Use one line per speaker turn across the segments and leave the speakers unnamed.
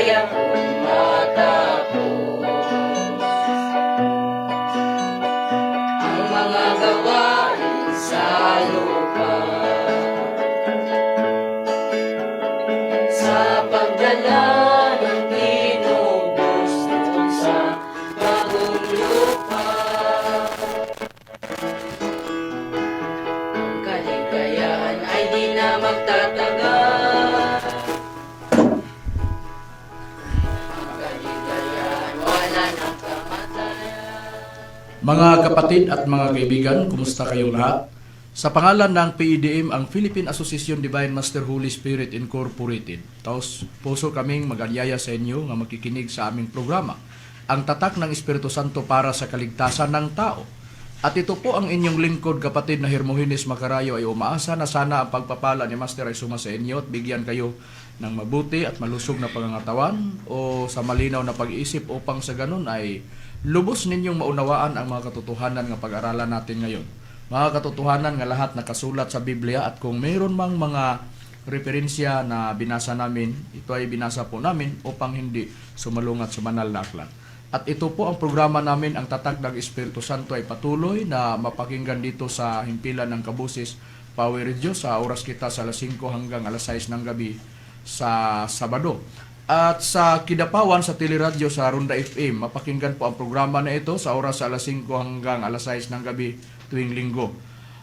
kayang matapos ang mga gawain sa lupa. Sa pagdala ng ginugusto sa bagong lupa, ang kaligayahan ay di na magtatagal. Ang kaligayahan wala nang kamatayan.
Mga kapatid at mga kaibigan, kumusta kayong lahat? Sa pangalan ng PEDM, ang Philippine Association Divine Master Holy Spirit Incorporated, taos puso kaming mag-anyaya sa inyo nga makikinig sa aming programa, ang tatak ng Espiritu Santo para sa kaligtasan ng tao. At ito po ang inyong lingkod, kapatid na Hermogenes Macarayo, ay umaasa na sana ang pagpapala ni Master ay suma sa inyo at bigyan kayo ng mabuti at malusog na pangangatawan o sa malinaw na pag-iisip upang sa ganun ay lubos ninyong maunawaan ang mga katotohanan ng pag-aralan natin ngayon. Mga katotohanan nga lahat nakasulat sa Biblia, at kung mayroon mang mga referensya na binasa namin, ito ay binasa po namin upang hindi sumalungat sa banal na aklat. At ito po ang programa namin, ang Tatak ng Espiritu Santo, ay patuloy na mapakinggan dito sa himpilan ng Kabusis Power Radio sa oras kita sa alas 5 hanggang alas 6 ng gabi sa Sabado. At sa Kidapawan sa Teleradyo sa Ronda FM, mapakinggan po ang programa na ito sa oras sa alas 5 hanggang alas 6 ng gabi tuwing linggo.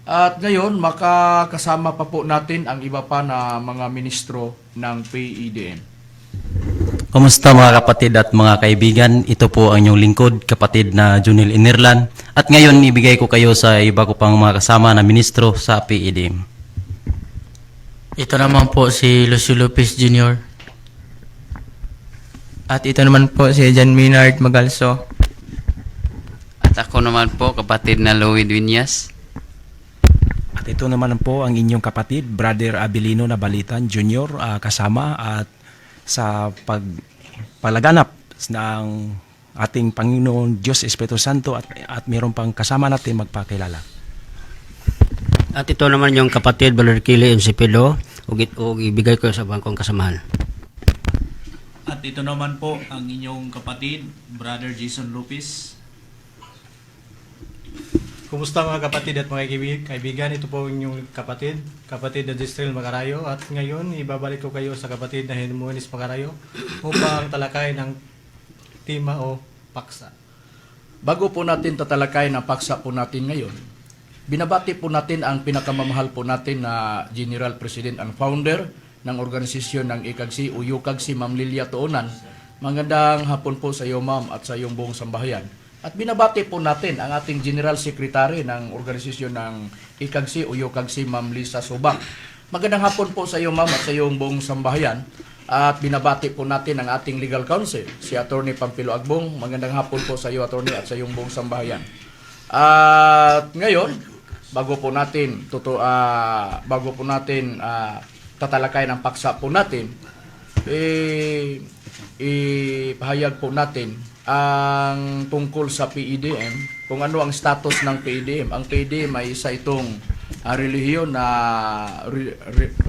At ngayon, makakasama pa po natin ang iba pa na mga ministro ng PEDM.
Kumusta mga kapatid at mga kaibigan? Ito po ang inyong lingkod, kapatid na Junil Inirlan. At ngayon, ibigay ko kayo sa iba ko pang mga kasama na ministro sa PEDM.
Ito naman po si Lucio Lopez Jr. At ito naman po si Jan Minard Magalso.
At ako naman po, kapatid na Lloyd Vinyas.
At ito naman po ang inyong kapatid, Brother Abilino Nabalitan Jr. Kasama at sa paglaganap ng ating Panginoon Diyos Espiritu Santo at mayroon pang kasama natin magpakilala.
At ito naman yung kapatid, Brother Kili MC Pedro, ug ibigay ko sa bangkong kasamahan.
At ito naman po ang inyong kapatid, Brother Jason Lopez.
Kumusta mga kapatid at mga kaibigan? Ito po inyong kapatid na Distril Macarayo, at ngayon ibabalik ko kayo sa kapatid na Hermogenes Macarayo upang talakay ng tema o paksa.
Bago po natin tatalakay ng paksa po natin ngayon, binabati po natin ang pinakamamahal po natin na General President and Founder ng organisasyon ng ICAGSI o UCAGSI, Ma'am Lilia Tuonan. Magandang hapon po sa iyo, Ma'am, at sa iyong buong sambahayan. At binabati po natin ang ating General Secretary ng organisasyon ng ICAGSI o UCAGSI, Ma'am Lisa Subak. Magandang hapon po sa iyo, Ma'am, at sa iyong buong sambahayan. At binabati po natin ang ating Legal Counsel, si Attorney Pampilo Agbong. Magandang hapon po sa iyo, Attorney, at sa iyong buong sambahayan. At ngayon, bago po natin tatalakay ng paksa po natin, ipahayag po natin ang tungkol sa PEDM, kung ano ang status ng PEDM. Ang PEDM ay isa itong relihiyon na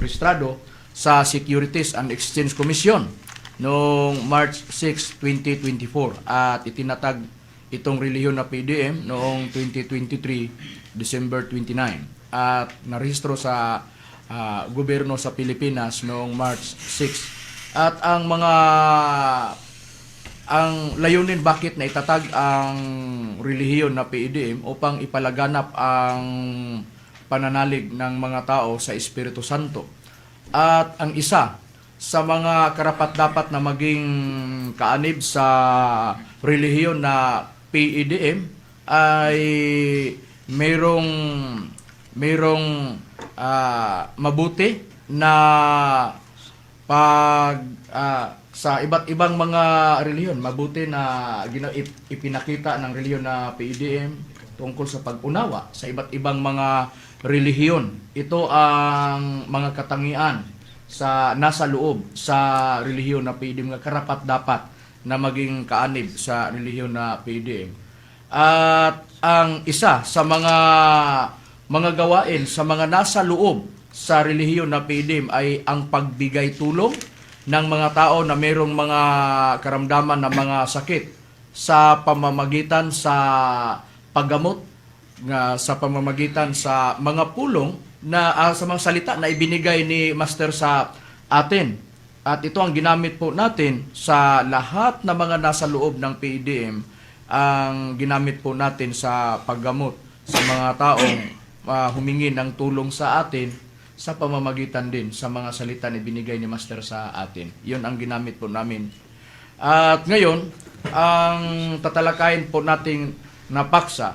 rehistrado sa Securities and Exchange Commission noong March 6, 2024, at itinatag itong relihiyon na PEDM noong 2023, December 29, at narehistro sa gobyerno sa Pilipinas noong March 6. At ang layunin bakit na itatag ang relihiyon na PEDM upang ipalaganap ang pananalig ng mga tao sa Espiritu Santo. At ang isa sa mga karapat-dapat na maging kaanib sa relihiyon na PEDM ay mayroong mabuti na sa iba't ibang mga relihiyon, mabuti na ipinakita ng relihiyon na PEDM tungkol sa pag-unawa sa iba't ibang mga relihiyon. Ito ang mga katangian sa nasa loob sa relihiyon na PEDM nga karapat-dapat na maging kaanib sa relihiyon na PEDM. At ang isa sa mga gawain sa mga nasa loob sa relihiyon na PEDM ay ang pagbigay tulong ng mga tao na mayroong mga karamdaman na mga sakit sa pamamagitan sa paggamot, sa pamamagitan sa mga pulong na sa mga salita na ibinigay ni Master sa atin. At ito ang ginamit po natin sa lahat na mga nasa loob ng PIDM, ang ginamit po natin sa paggamot sa mga taong humingi ng tulong sa atin sa pamamagitan din sa mga salita na binigay ni Master sa atin. Yun ang ginamit po namin. At ngayon, ang tatalakayin po nating napaksa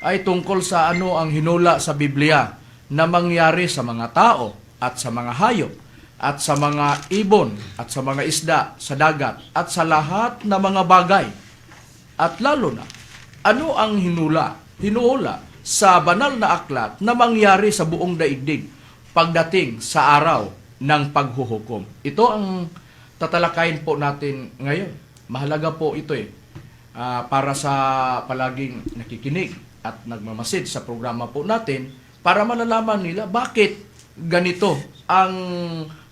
ay tungkol sa ano ang hinula sa Biblia na mangyari sa mga tao at sa mga hayop at sa mga ibon at sa mga isda sa dagat at sa lahat na mga bagay. At lalo na, ano ang hinula sa banal na aklat na mangyari sa buong daigdig pagdating sa araw ng paghuhukom. Ito ang tatalakayin po natin ngayon. Mahalaga po ito para sa palaging nakikinig at nagmamasid sa programa po natin para malalaman nila bakit ganito ang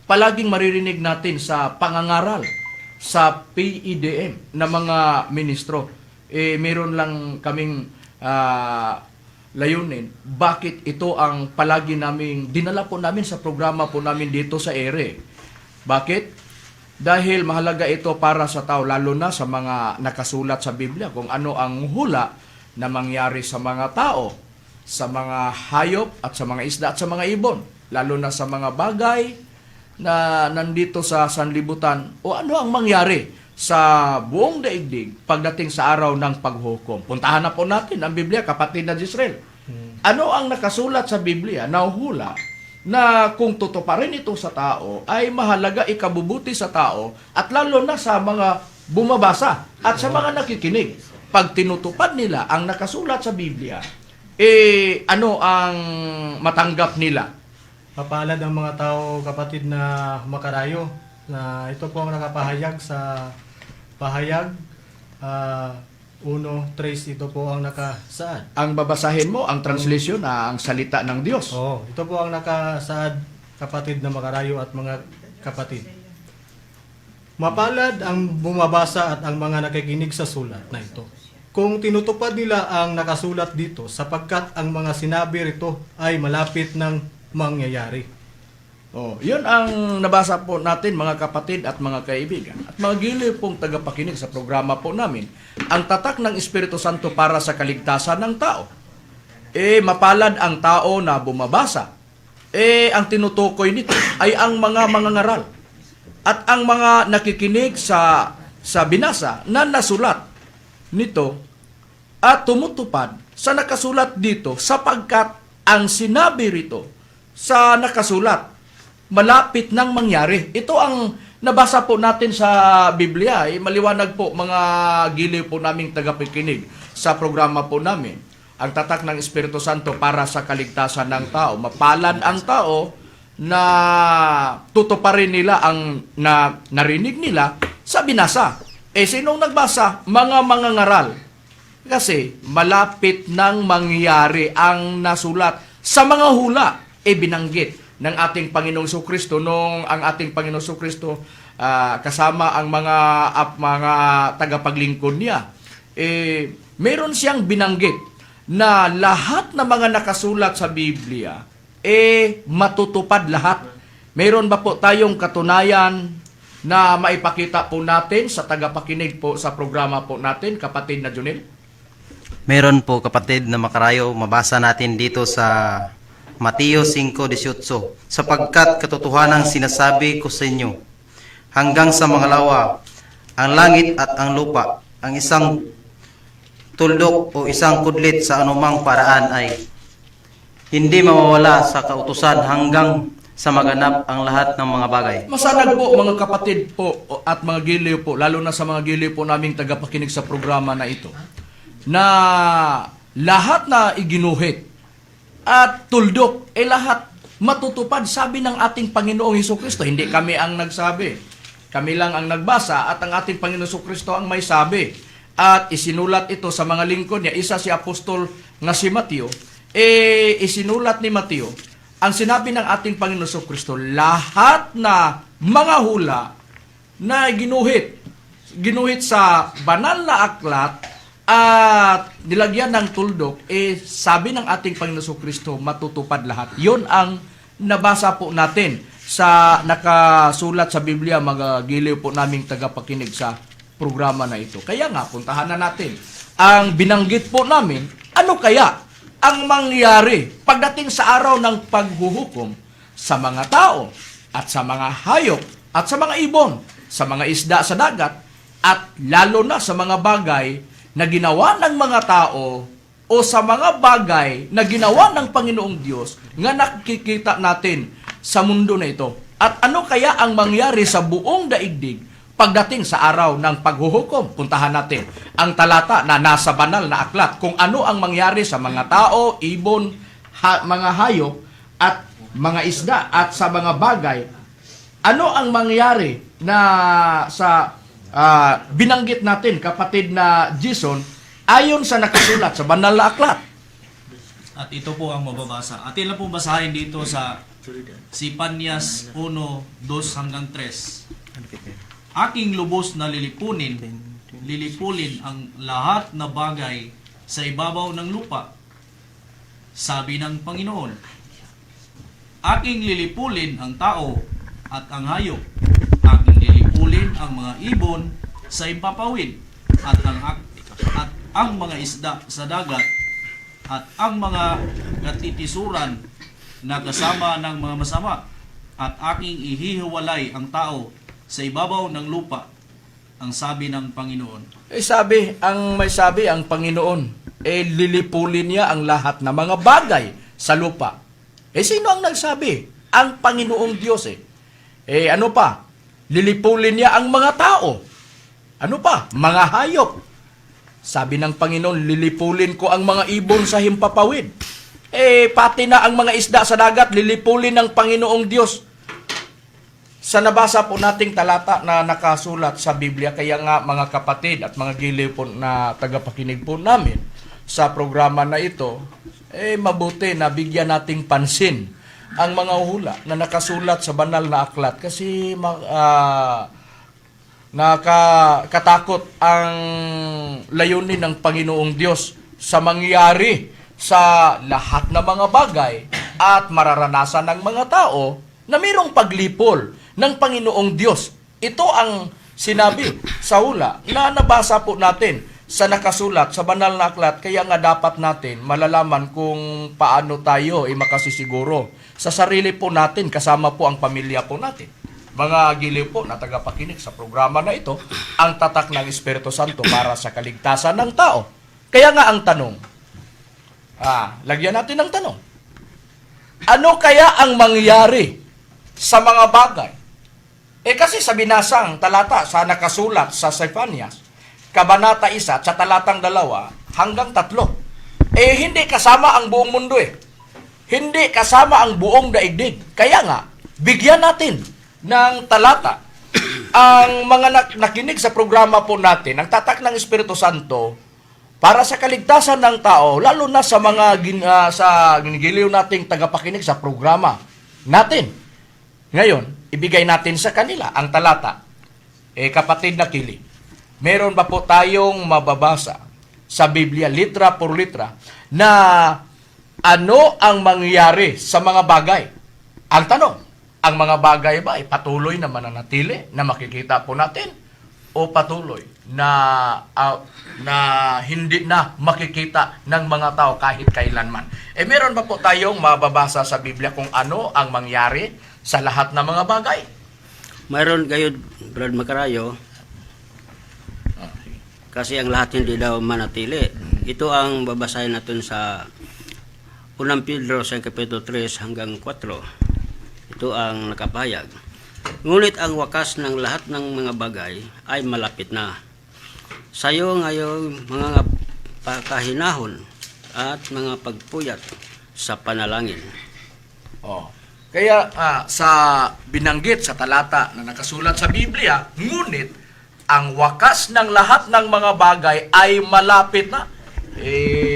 palaging maririnig natin sa pangangaral sa PIDM na mga ministro. Meron lang kaming layunin. Bakit ito ang palagi naming dinala po namin sa programa po namin dito sa ere? Bakit? Dahil mahalaga ito para sa tao, lalo na sa mga nakasulat sa Biblia, kung ano ang hula na mangyari sa mga tao, sa mga hayop at sa mga isda at sa mga ibon, lalo na sa mga bagay na nandito sa sanlibutan, o ano ang mangyari sa buong daigdig pagdating sa araw ng paghukom. Puntahan na po natin ang Biblia, kapatid na Israel. Ano ang nakasulat sa Biblia na hula na kung tutuparin ito sa tao ay mahalaga ikabubuti sa tao at lalo na sa mga bumabasa at sa mga nakikinig. Pag tinutupad nila ang nakasulat sa Biblia, ano ang matanggap nila?
Mapalad ang mga tao, kapatid na makarayo, na ito po ang nakapahayag sa pahayag 1:3, ito po ang nakasaad.
Ang babasahin mo, ang translation na ang salita ng Diyos.
Oo, ito po ang nakasaad, kapatid na makarayo at mga kapatid. Mapalad ang bumabasa at ang mga nakikinig sa sulat na ito, kung tinutupad nila ang nakasulat dito, sapagkat ang mga sinabi rito ay malapit ng mangyayari.
Yun ang nabasa po natin, mga kapatid at mga kaibigan. At mga giliw pong tagapakinig sa programa po namin, ang tatak ng Espiritu Santo para sa kaligtasan ng tao. Mapalad ang tao na bumabasa. Ang tinutukoy nito ay ang mga mangangaral at ang mga nakikinig sa binasa na nasulat nito at tumutupad sa nakasulat dito, sapagkat ang sinabi rito sa nakasulat malapit nang mangyari. Ito ang nabasa po natin sa Biblia. Maliwanag po, mga giliw po naming tagapakinig sa programa po namin. Ang tatak ng Espiritu Santo para sa kaligtasan ng tao. Mapalad ang tao na tutuparin nila ang narinig nila sa binasa. Sinong nagbasa? Mga mangangaral. Kasi malapit nang mangyari ang nasulat sa mga hula. Binanggit ng ating Panginoong Jesucristo nung ang ating Panginoong Jesucristo kasama ang mga tagapaglingkod niya. Meron siyang binanggit na lahat ng mga nakasulat sa Biblia matutupad lahat. Meron ba po tayong katunayan na maipakita po natin sa tagapakinig po sa programa po natin, kapatid na Junel?
Meron po, kapatid na makarayo, mabasa natin dito sa Mateo 5:18, sapagkat katotohanang sinasabi ko sa inyo, hanggang sa mga lawa, ang langit at ang lupa, ang isang tuldok o isang kudlit sa anumang paraan ay hindi mawawala sa kautusan hanggang sa maganap ang lahat ng mga bagay.
Masanag po, mga kapatid po at mga giliw po, lalo na sa mga giliw po naming tagapakinig sa programa na ito, na lahat na iginuhit at tuldok, lahat matutupad, sabi ng ating Panginoong Hesukristo. Hindi kami ang nagsabi. Kami lang ang nagbasa at ang ating Panginoong Hesukristo ang may sabi. At isinulat ito sa mga lingkod niya. Isa si Apostol nga si Mateo. Isinulat ni Mateo ang sinabi ng ating Panginoong Hesukristo, lahat na mga hula na ginuhit sa banal na aklat at nilagyan ng tuldok, sabi ng ating Panginoon Kristo, matutupad lahat. Yun ang nabasa po natin sa nakasulat sa Biblia, mga giliw po naming tagapakinig sa programa na ito. Kaya nga, puntahan na natin. Ang binanggit po namin, ano kaya ang mangyari pagdating sa araw ng paghuhukom sa mga tao at sa mga hayop at sa mga ibon, sa mga isda sa dagat, at lalo na sa mga bagay na ginawa ng mga tao o sa mga bagay na ginawa ng Panginoong Diyos nga nakikita natin sa mundo na ito. At ano kaya ang mangyari sa buong daigdig pagdating sa araw ng paghuhukom? Puntahan natin ang talata na nasa banal na aklat kung ano ang mangyari sa mga tao, ibon, mga hayop at mga isda at sa mga bagay. Ano ang mangyari na sa binanggit natin, kapatid na Jason, ayon sa nakasulat sa banal na aklat?
At ito po ang mababasa. Atin lang po basahin dito sa Sipanyas 1:2 hanggang 3. Aking lubos na lilipulin ang lahat na bagay sa ibabaw ng lupa, sabi ng Panginoon. Aking lilipulin ang tao at ang hayop. Aking lilipulin ang mga ibon sa impapawid at ang mga isda sa dagat at ang mga katitisuran na kasama ng mga masama, at aking ihihiwalay ang tao sa ibabaw ng lupa, ang sabi ng Panginoon.
May sabi ang Panginoon, lilipulin niya ang lahat ng mga bagay sa lupa. Sino ang nagsabi? Ang Panginoong Diyos. Ano pa? Lilipulin niya ang mga tao. Ano pa? Mga hayop. Sabi ng Panginoon, lilipulin ko ang mga ibon sa himpapawid. Pati na ang mga isda sa dagat, lilipulin ng Panginoong Diyos. Sa nabasa po nating talata na nakasulat sa Biblia, kaya nga mga kapatid at mga giliw po na tagapakinig po namin sa programa na ito, mabuti na bigyan nating pansin ang mga hula na nakasulat sa banal na aklat, kasi nakakatakot ang layunin ng Panginoong Diyos sa mangyari sa lahat ng mga bagay at mararanasan ng mga tao na mayroong paglipol ng Panginoong Diyos. Ito ang sinabi sa hula na nabasa po natin sa nakasulat sa banal na aklat, kaya nga dapat natin malalaman kung paano tayo makasisiguro sa sarili po natin, kasama po ang pamilya po natin. Mga giliw po na tagapakinig sa programa na ito, ang tatak ng Espiritu Santo para sa kaligtasan ng tao. Kaya nga ang tanong, lagyan natin ng tanong. Ano kaya ang mangyari sa mga bagay? Kasi sa binasang talata sa nakasulat sa Sefanias, Kabanata 1 sa talatang 2 hanggang 3, hindi kasama ang buong mundo Hindi kasama ang buong daigdig. Kaya nga, bigyan natin ng talata ang mga nakinig sa programa po natin, ang tatak ng Espiritu Santo, para sa kaligtasan ng tao, lalo na sa mga sa ginigiliw nating tagapakinig sa programa natin. Ngayon, ibigay natin sa kanila ang talata. Kapatid na Kili, meron ba po tayong mababasa sa Biblia, litra por litra, na ano ang mangyari sa mga bagay? Ang tanong, ang mga bagay ba ay patuloy na mananatili na makikita po natin, o patuloy na hindi na makikita ng mga tao kahit kailanman? Meron ba po tayong mababasa sa Biblia kung ano ang mangyari sa lahat ng mga bagay?
Mayroon kayo, Brad Macarayo, kasi ang lahat hindi daw manatili. Ito ang babasahin natin sa 1 Pedro sa Kapitulo 3 hanggang 4. Ito ang nakapahayag. Ngunit ang wakas ng lahat ng mga bagay ay malapit na. Sayo ngayon mga pakahinahon at mga pagpuyat sa panalangin.
Kaya sa binanggit sa talata na nakasulat sa Biblia, ngunit ang wakas ng lahat ng mga bagay ay malapit na.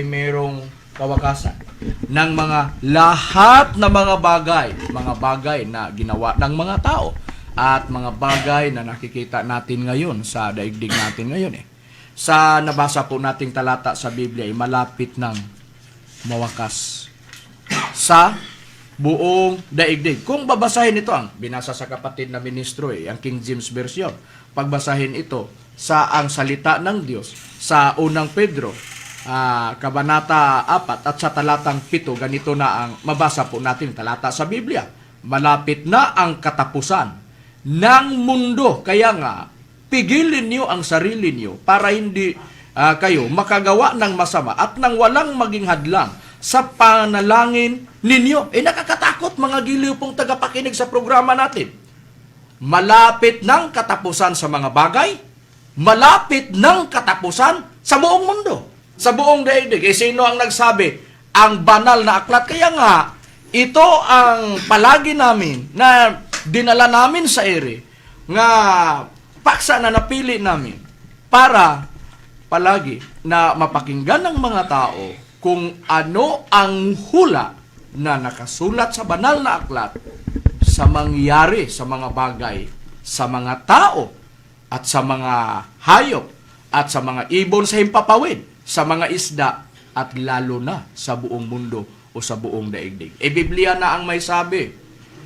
Merong kawakasan ng mga lahat na mga bagay na ginawa ng mga tao at mga bagay na nakikita natin ngayon sa daigdig natin ngayon Sa nabasa po nating talata sa Biblia ay malapit ng mawakas sa buong daigdig. Kung babasahin ito, ang binasa sa kapatid na ministro ang King James Version. Pagbasahin ito sa ang salita ng Diyos sa unang Pedro, kabanata 4 at sa talatang 7, ganito na ang mabasa po natin talata sa Biblia. Malapit na ang katapusan ng mundo. Kaya nga, pigilin niyo ang sarili niyo para hindi kayo makagawa ng masama at nang walang maging hadlang sa panalangin ninyo. Nakakatakot mga giliw pong tagapakinig sa programa natin. Malapit ng katapusan sa mga bagay, malapit ng katapusan sa buong mundo, sa buong daigdig. Sino ang nagsabi? Ang banal na aklat. Kaya nga, ito ang palagi namin na dinala namin sa ere, nga paksa na napili namin para palagi na mapakinggan ng mga tao kung ano ang hula na nakasulat sa banal na aklat sa mangyari sa mga bagay, sa mga tao, at sa mga hayop, at sa mga ibon sa himpapawid, sa mga isda, at lalo na sa buong mundo o sa buong daigdig. Biblia na ang may sabi.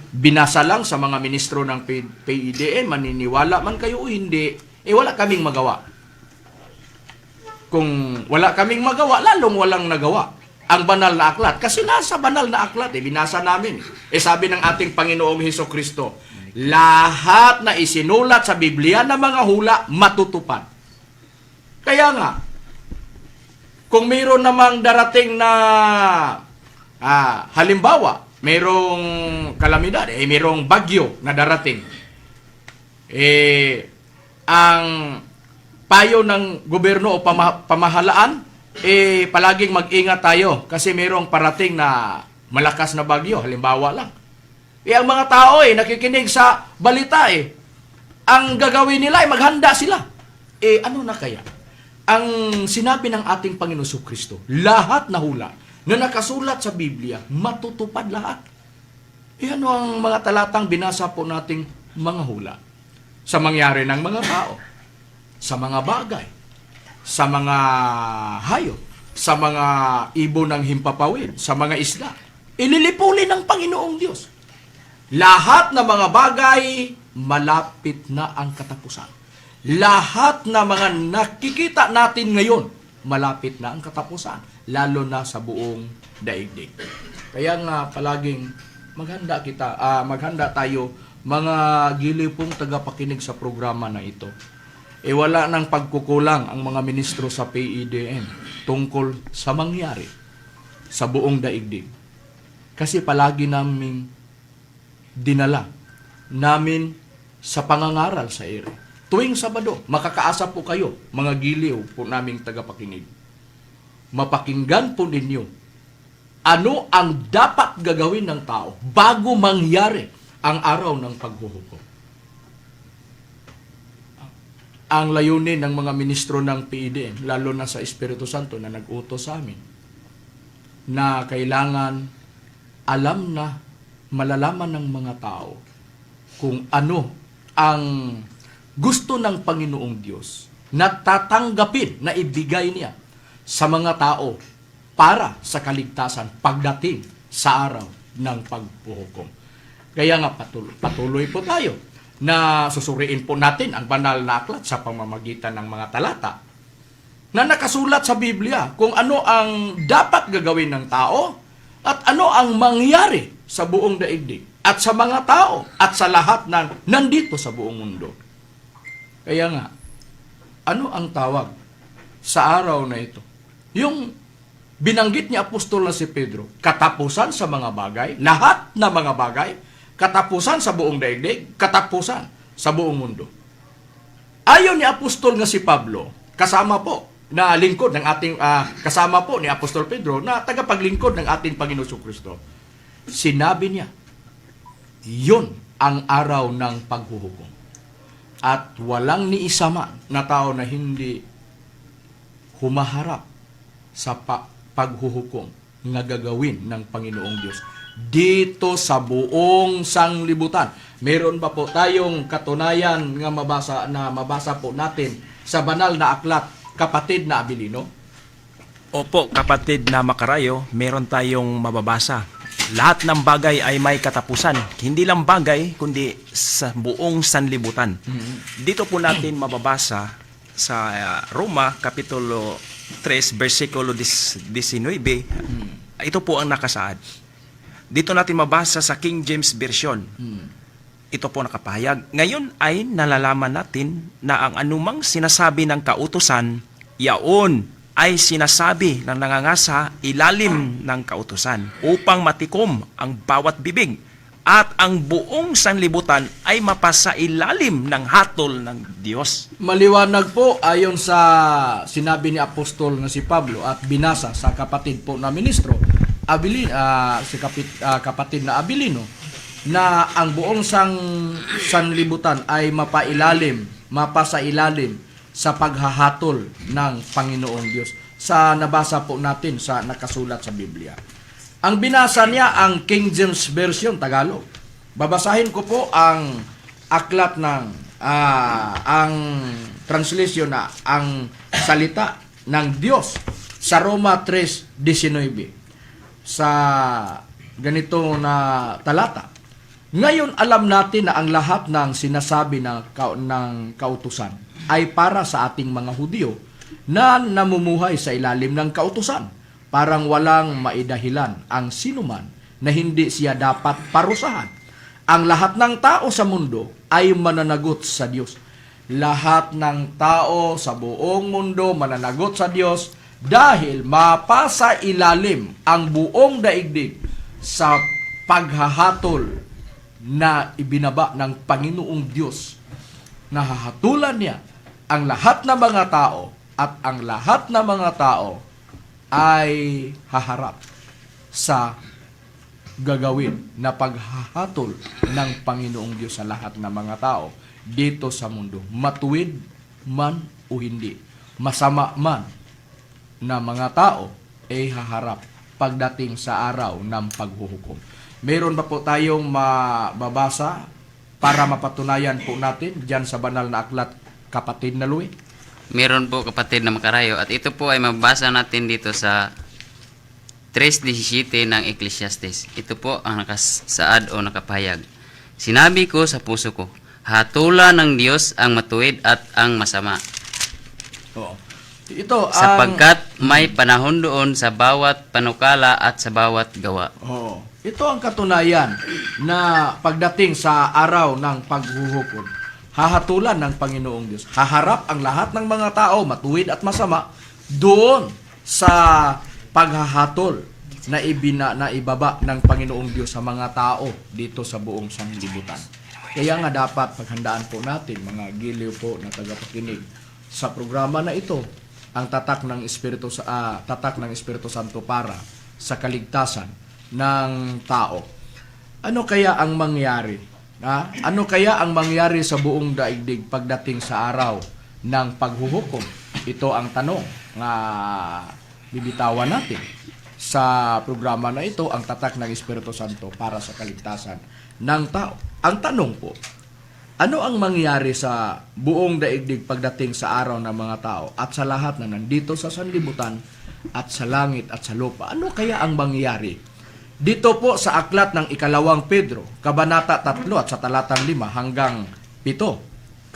Binasa lang sa mga ministro ng PIDM, maniniwala man kayo o hindi, wala kaming magawa. Kung wala kaming magawa, lalong walang nagawa ang banal na aklat. Kasi nasa banal na aklat, binasa namin. Sabi ng ating Panginoong Hesukristo, lahat na isinulat sa Biblia na mga hula, matutupad. Kaya nga, kung mayroon namang darating na halimbawa, mayroong kalamidad, mayroong bagyo na darating, ang payo ng gobyerno o pamahalaan, palaging mag-ingat tayo kasi mayroong parating na malakas na bagyo, halimbawa lang. Ang mga tao nakikinig sa balita ang gagawin nila maghanda sila. Ano na kaya? Ang sinabi ng ating Panginoon Jesucristo, lahat na hula na nakasulat sa Biblia, matutupad lahat. Ano ang mga talatang binasa po nating mga hula? Sa mangyari ng mga tao, sa mga bagay, sa mga hayop, sa mga ibon ng himpapawid, sa mga isda. Ililipuli ng Panginoong Diyos. Lahat na mga bagay, malapit na ang katapusan. Lahat na mga nakikita natin ngayon, malapit na ang katapusan, lalo na sa buong daigdig. Kaya nga palaging maghanda tayo, mga giliw pong tagapakinig sa programa na ito. Wala nang pagkukulang ang mga ministro sa PIDM tungkol sa mangyari sa buong daigdig. Kasi palagi naming dinala namin sa pangangaral sa ere. Tuwing Sabado, makakaasa po kayo, mga giliw po naming tagapakinig. Mapakinggan po ninyo ano ang dapat gagawin ng tao bago mangyari ang araw ng paghuhukom. Ang layunin ng mga ministro ng PIDM, lalo na sa Espiritu Santo na nag-utos sa amin, na kailangan malalaman ng mga tao kung ano ang gusto ng Panginoong Diyos na tatanggapin, na ibigay niya sa mga tao para sa kaligtasan pagdating sa araw ng paghuhukom. Kaya nga patuloy po tayo na susuriin po natin ang banal na aklat sa pamamagitan ng mga talata na nakasulat sa Biblia kung ano ang dapat gagawin ng tao at ano ang mangyari sa buong daigdig at sa mga tao at sa lahat ng nandito sa buong mundo. Kaya nga, ano ang tawag sa araw na ito? Yung binanggit ni Apostol na si Pedro, katapusan sa mga bagay, lahat na mga bagay, katapusan sa buong daigdig, katapusan sa buong mundo. Ayon ni Apostol nga si Pablo, kasama po na lingkod ng ating kasama po ni Apostol Pedro na tagapaglingkod ng ating Panginoon Jesucristo. Sinabi niya, yun ang araw ng paghuhukom. At walang ni isa man na tao na hindi humaharap sa paghuhukom na gagawin ng Panginoong Diyos dito sa buong sanglibutan. Meron ba po tayong katunayan nga mabasa po natin sa banal na aklat, kapatid na Abilino?
Opo, kapatid na Makarayo, meron tayong mababasa. Lahat ng bagay ay may katapusan. Hindi lang bagay, kundi sa buong sanlibutan. Dito po natin mababasa sa Roma, Kapitulo 3, versikulo 19. Ito po ang nakasaad. Dito natin mabasa sa King James Version. Ito po nakapahayag. Ngayon ay nalalaman natin na ang anumang sinasabi ng kautusan, yaon ay sinasabi ng nangangasa ilalim ng kautusan upang matikom ang bawat bibig at ang buong sanlibutan ay mapasa ilalim ng hatol ng Diyos.
Maliwanag po ayon sa sinabi ni Apostol na si Pablo at binasa sa kapatid po na ministro, kapatid na Abilino, na ang buong sanlibutan ay mapasa ilalim sa paghahatol ng Panginoong Diyos. Sa nabasa po natin sa nakasulat sa Biblia. Ang binasa niya ang King James Version, Tagalog. Babasahin ko po ang aklat ng ang translation na ang salita ng Diyos sa Roma 3:19 sa ganito na talata. Ngayon alam natin na ang lahat ng sinasabi ng kautusan ay para sa ating mga Hudyo na namumuhay sa ilalim ng kautusan, parang walang maidahilan ang sinuman na hindi siya dapat parusahan. Ang lahat ng tao sa mundo ay mananagot sa Diyos. Lahat ng tao sa buong mundo mananagot sa Diyos dahil mapasa ilalim ang buong daigdig sa paghahatol na ibinaba ng Panginoong Diyos. Nahahatulan niya ang lahat ng mga tao at ang lahat ng mga tao ay haharap sa gagawin na paghahatol ng Panginoong Diyos sa lahat ng mga tao dito sa mundo. Matuwid man o hindi, masama man na mga tao ay haharap pagdating sa araw ng paghuhukom. Meron ba po tayong mababasa para mapatunayan po natin dyan sa banal na aklat, kapatid na Louie?
Meron po, kapatid na Makarayo, at ito po ay mabasa natin dito sa 3:17 ng Ecclesiastes. Ito po ang nakasaad o nakapahayag. Sinabi ko sa puso ko, hatulan ng Diyos ang matuwid at ang masama.
Oo. Ito ang
Sapagkat may panahon doon sa bawat panukala at sa bawat gawa.
Oo. Ito ang katunayan na pagdating sa araw ng paghuhukom, hahatulan ng Panginoong Diyos. Haharap ang lahat ng mga tao, matuwid at masama, doon sa paghahatol na ibaba ng Panginoong Diyos sa mga tao dito sa buong sanlibutan. Kaya nga dapat paghandaan po natin, mga giliw po na tagapakinig, sa programa na ito, ang tatak ng Espiritu Santo para sa kaligtasan ng tao. Ano kaya ang mangyari? Ano kaya ang mangyari sa buong daigdig pagdating sa araw ng paghuhukom? Ito ang tanong na bibitawan natin sa programa na ito, ang tatak ng Espiritu Santo para sa kaligtasan ng tao. Ang tanong po, ano ang mangyari sa buong daigdig pagdating sa araw ng mga tao at sa lahat na nandito sa sanlibutan at sa langit at sa lupa? Ano kaya ang mangyari? Dito po sa aklat ng 2 Pedro, Kabanata 3 at sa talatang 5 hanggang 7, 10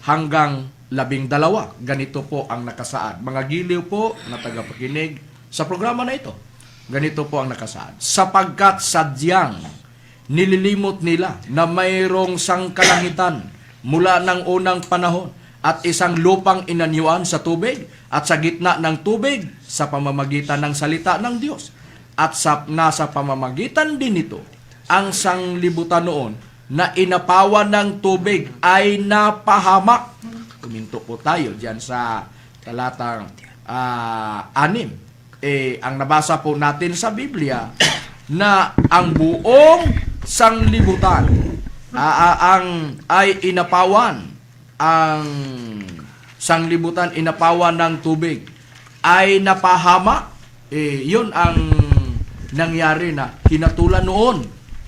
hanggang 12. Ganito po ang nakasaad. Mga giliw po na tagapakinig sa programa na ito. Ganito po ang nakasaad. Sapagkat sadyang nililimot nila na mayroong sangkalangitan mula ng unang panahon at isang lupang inanyuan sa tubig at sa gitna ng tubig sa pamamagitan ng salita ng Diyos. At nasa pamamagitan din nito, ang sanglibutan noon na inapawan ng tubig ay napahamak. Kuminto po tayo dyan sa talatang 6. Ang nabasa po natin sa Biblia na ang buong sanglibutan ay inapawan. Ang sanglibutan inapawan ng tubig ay napahamak. Yun ang nangyari na hinatulan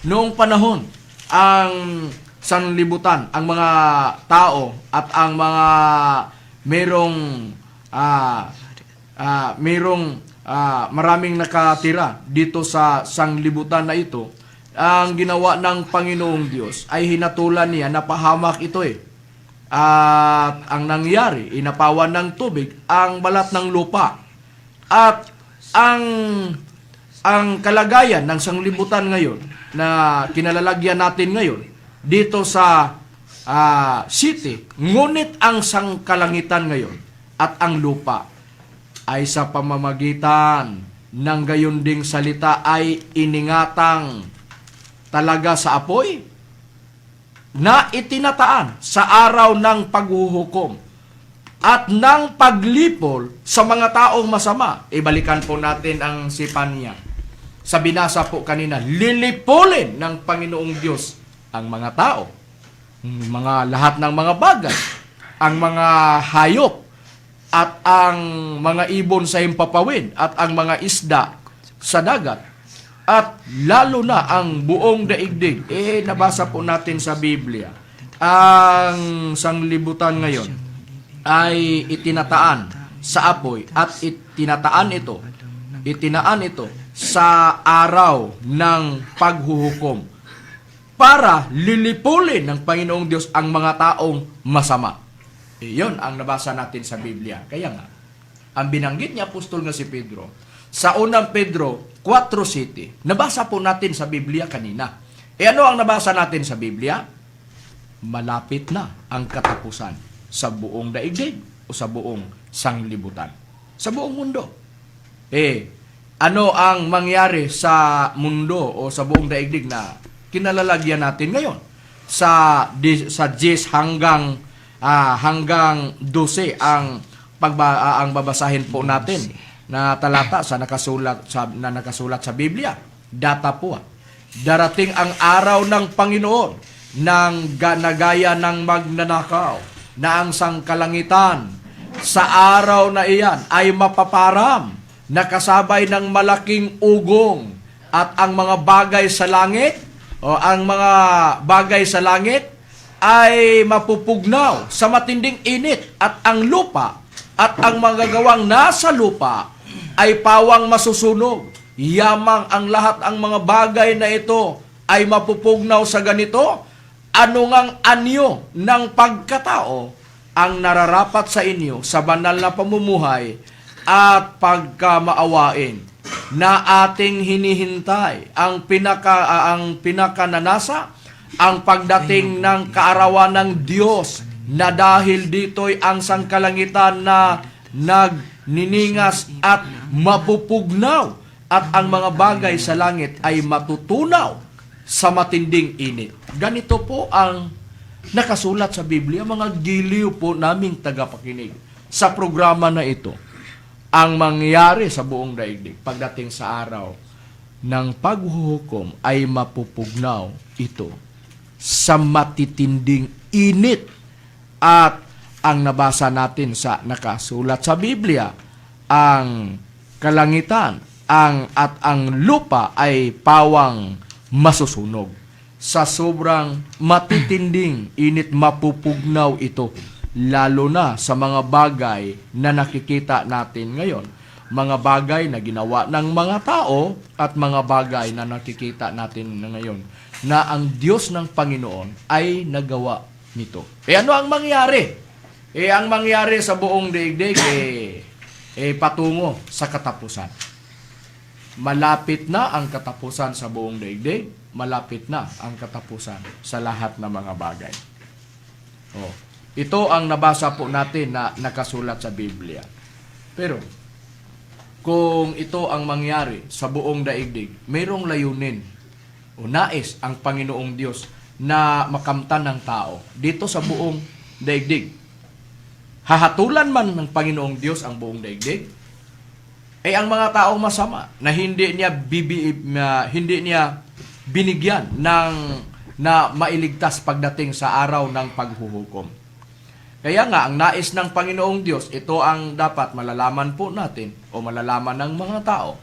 noong panahon ang sanlibutan, ang mga tao at ang mga maraming nakatira dito sa sanglibutan na ito. Ang ginawa ng Panginoong Diyos ay hinatulan niya, napahamak ito At ang nangyari, inapawan ng tubig ang balat ng lupa. At ang kalagayan ng sanglibutan ngayon na kinalalagyan natin ngayon dito sa city, ngunit ang sangkalangitan ngayon at ang lupa ay sa pamamagitan ng gayon ding salita ay iningatang talaga sa apoy na itinataan sa araw ng paghuhukom at ng paglipol sa mga taong masama. Ibalikan po natin ang sipan niya. Sa binasa po kanina, lilipulin ng Panginoong Diyos ang mga tao, lahat ng mga bagay, ang mga hayop, at ang mga ibon sa himpapawid, at ang mga isda sa dagat, at lalo na ang buong daigdig. Nabasa po natin sa Biblia, ang sanglibutan ngayon ay itinataan sa apoy at itinaan ito sa araw ng paghuhukom para lilipulin ng Panginoong Diyos ang mga taong masama. Iyon ang nabasa natin sa Biblia. Kaya nga, ang binanggit niya apostol nga si Pedro, sa unang Pedro 4:7, nabasa po natin sa Biblia kanina. Ano ang nabasa natin sa Biblia? Malapit na ang katapusan sa buong daigdig o sa buong sanglibutan, sa buong mundo. Ano ang mangyari sa mundo o sa buong daigdig na kinalalagyan natin ngayon? Sa 10 hanggang 12 ang babasahin po natin na talata sa nakasulat sa Biblia. Data po. Darating ang araw ng Panginoon ng nagaya ng magnanakaw na ang sangkalangitan sa araw na iyan ay mapaparam, nakasabay ng malaking ugong, at ang mga bagay sa langit ay mapupugnaw sa matinding init, at ang lupa at ang magagawang nasa lupa ay pawang masusunog. Yamang ang lahat ang mga bagay na ito ay mapupugnaw sa ganito. Ano ngang anyo ng pagkatao ang nararapat sa inyo sa banal na pamumuhay at pagkamaawain na ating hinihintay ang pinakananasa, ang pagdating ng kaarawan ng Diyos, na dahil dito'y ang sangkalangitan na nagniningas at mapupugnaw, at ang mga bagay sa langit ay matutunaw sa matinding init. Ganito po ang nakasulat sa Biblia, mga giliw po naming tagapakinig sa programa na ito. Ang mangyari sa buong daigdig pagdating sa araw ng paghuhukom ay mapupugnaw ito sa matitinding init. At ang nabasa natin sa nakasulat sa Biblia, ang kalangitan at ang lupa ay pawang masusunog. Sa sobrang matitinding init, mapupugnaw ito, lalo na sa mga bagay na nakikita natin ngayon. Mga bagay na ginawa ng mga tao at mga bagay na nakikita natin ngayon na ang Diyos ng Panginoon ay nagawa nito. Ano ang mangyari? Ang mangyari sa buong daigdig patungo sa katapusan. Malapit na ang katapusan sa buong daigdig. Malapit na ang katapusan sa lahat ng mga bagay. Ito ang nabasa po natin na nakasulat sa Biblia. Pero, kung ito ang mangyari sa buong daigdig, mayroong layunin o nais ang Panginoong Diyos na makamtan ng tao dito sa buong daigdig. Hahatulan man ng Panginoong Diyos ang buong daigdig, ang mga taong masama na hindi niya binigyan na mailigtas pagdating sa araw ng paghuhukom. Kaya nga, ang nais ng Panginoong Diyos, ito ang dapat malalaman po natin o malalaman ng mga tao,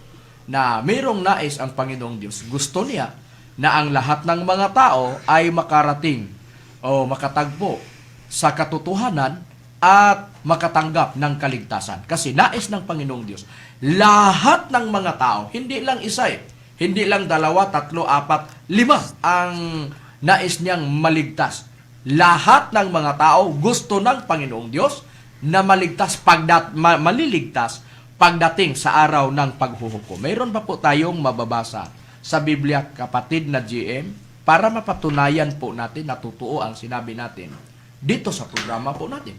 na mayroong nais ang Panginoong Diyos. Gusto niya na ang lahat ng mga tao ay makarating o makatagpo sa katotohanan at makatanggap ng kaligtasan. Kasi nais ng Panginoong Diyos, lahat ng mga tao, hindi lang isa hindi lang 2, 3, 4, 5 ang nais niyang maligtas. Lahat ng mga tao gusto ng Panginoong Diyos na maliligtas pagdating sa araw ng paghuhukom. Mayroon pa po tayong mababasa sa Biblia, kapatid na GM, para mapatunayan po natin na totoo ang sinabi natin dito sa programa po natin.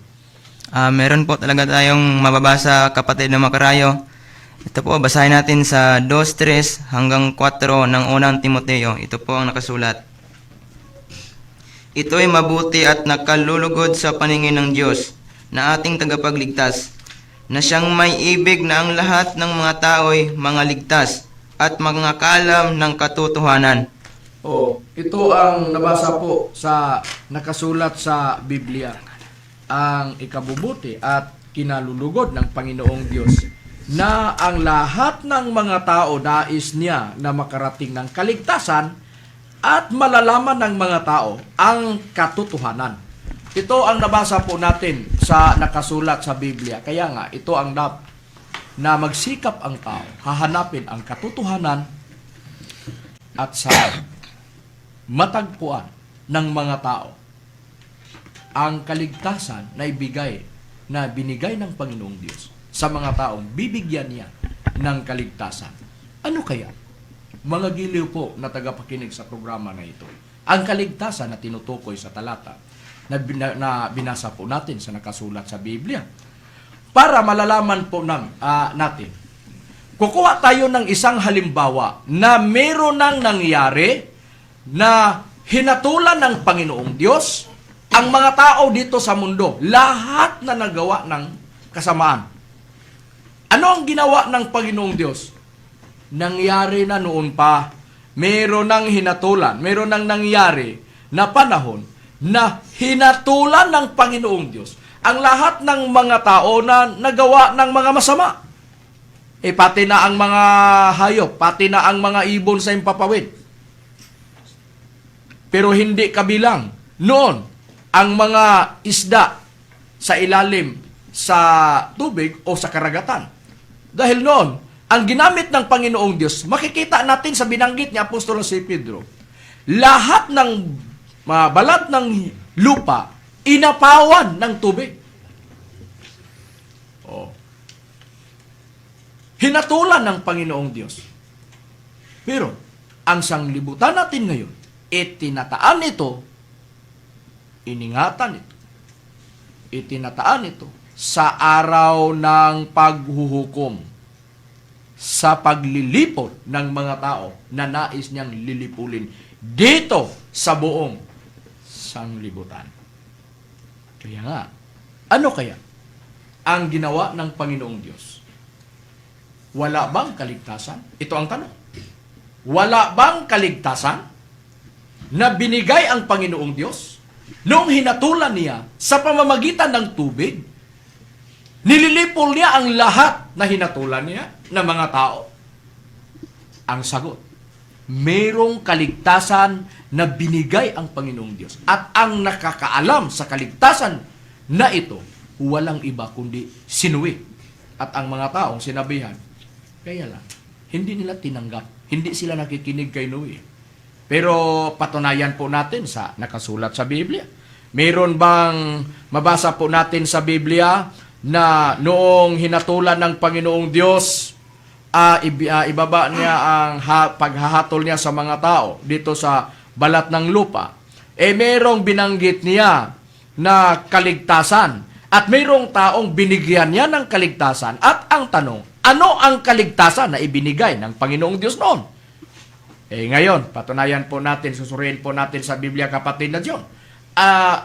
Meron po talaga tayong mababasa, kapatid na makarayo. Ito po, basahin natin sa 2:3 hanggang 4 ng unang Timoteo. Ito po ang nakasulat. Ito'y mabuti at nakalulugod sa paningin ng Diyos na ating tagapagligtas, na siyang may ibig na ang lahat ng mga tao'y mga ligtas at mangakalam ng katotohanan.
Ito ang nabasa po sa nakasulat sa Biblia. Ang ikabubuti at kinalulugod ng Panginoong Diyos na ang lahat ng mga tao nais niya na makarating ng kaligtasan at malalaman ng mga tao ang katotohanan. Ito ang nabasa po natin sa nakasulat sa Biblia. Kaya nga, ito ang na magsikap ang tao, hahanapin ang katotohanan at sa matagpuan ng mga tao ang kaligtasan na binigay ng Panginoong Diyos sa mga taong bibigyan niya ng kaligtasan. Ano kaya? Mga giliw po na tagapakinig sa programa na ito, ang kaligtasan na tinutukoy sa talata na binasa po natin sa nakasulat sa Biblia. Para malalaman po natin, kukuha tayo ng isang halimbawa na meron nang nangyari na hinatulan ng Panginoong Diyos ang mga tao dito sa mundo. Lahat na nagawa ng kasamaan. Ano ang ginawa ng Panginoong Diyos? Nangyari na noon pa. Meron nang hinatulan. Meron nang nangyari na panahon na hinatulan ng Panginoong Diyos ang lahat ng mga tao na nagawa ng mga masama. Pati na ang mga hayop, pati na ang mga ibon sa impapawid. Pero hindi kabilang noon ang mga isda sa ilalim sa tubig o sa karagatan. Dahil noon, ang ginamit ng Panginoong Diyos, makikita natin sa binanggit ni Apostolo si Pedro, lahat ng balat ng lupa, inapawan ng tubig. Hinatulan ng Panginoong Diyos. Pero, ang sanglibutan natin ngayon, itinataan ito, iningatan ito, itinataan ito sa araw ng paghuhukom, sa paglilipot ng mga tao na nais niyang lilipulin dito sa buong sanglibutan. Kaya nga, ano kaya ang ginawa ng Panginoong Diyos? Wala bang kaligtasan? Ito ang tanong. Wala bang kaligtasan na binigay ang Panginoong Diyos noong hinatulan niya sa pamamagitan ng tubig? Nililipol niya ang lahat na hinatulan niya ng mga tao? Ang sagot, mayroong kaligtasan na binigay ang Panginoong Diyos. At ang nakakaalam sa kaligtasan na ito, walang iba kundi sinuwi. At ang mga taong sinabihan, kaya lang, hindi nila tinanggap. Hindi sila nakikinig kay Noe. Pero patunayan po natin sa nakasulat sa Biblia. Mayroon bang mabasa po natin sa Biblia na noong hinatulan ng Panginoong Diyos, ibaba niya ang paghahatol niya sa mga tao dito sa balat ng lupa, mayroong binanggit niya na kaligtasan at mayroong taong binigyan niya ng kaligtasan. At ang tanong, ano ang kaligtasan na ibinigay ng Panginoong Diyos noon? Ngayon, patunayan po natin, susuriin po natin sa Biblia, kapatid na Diyon.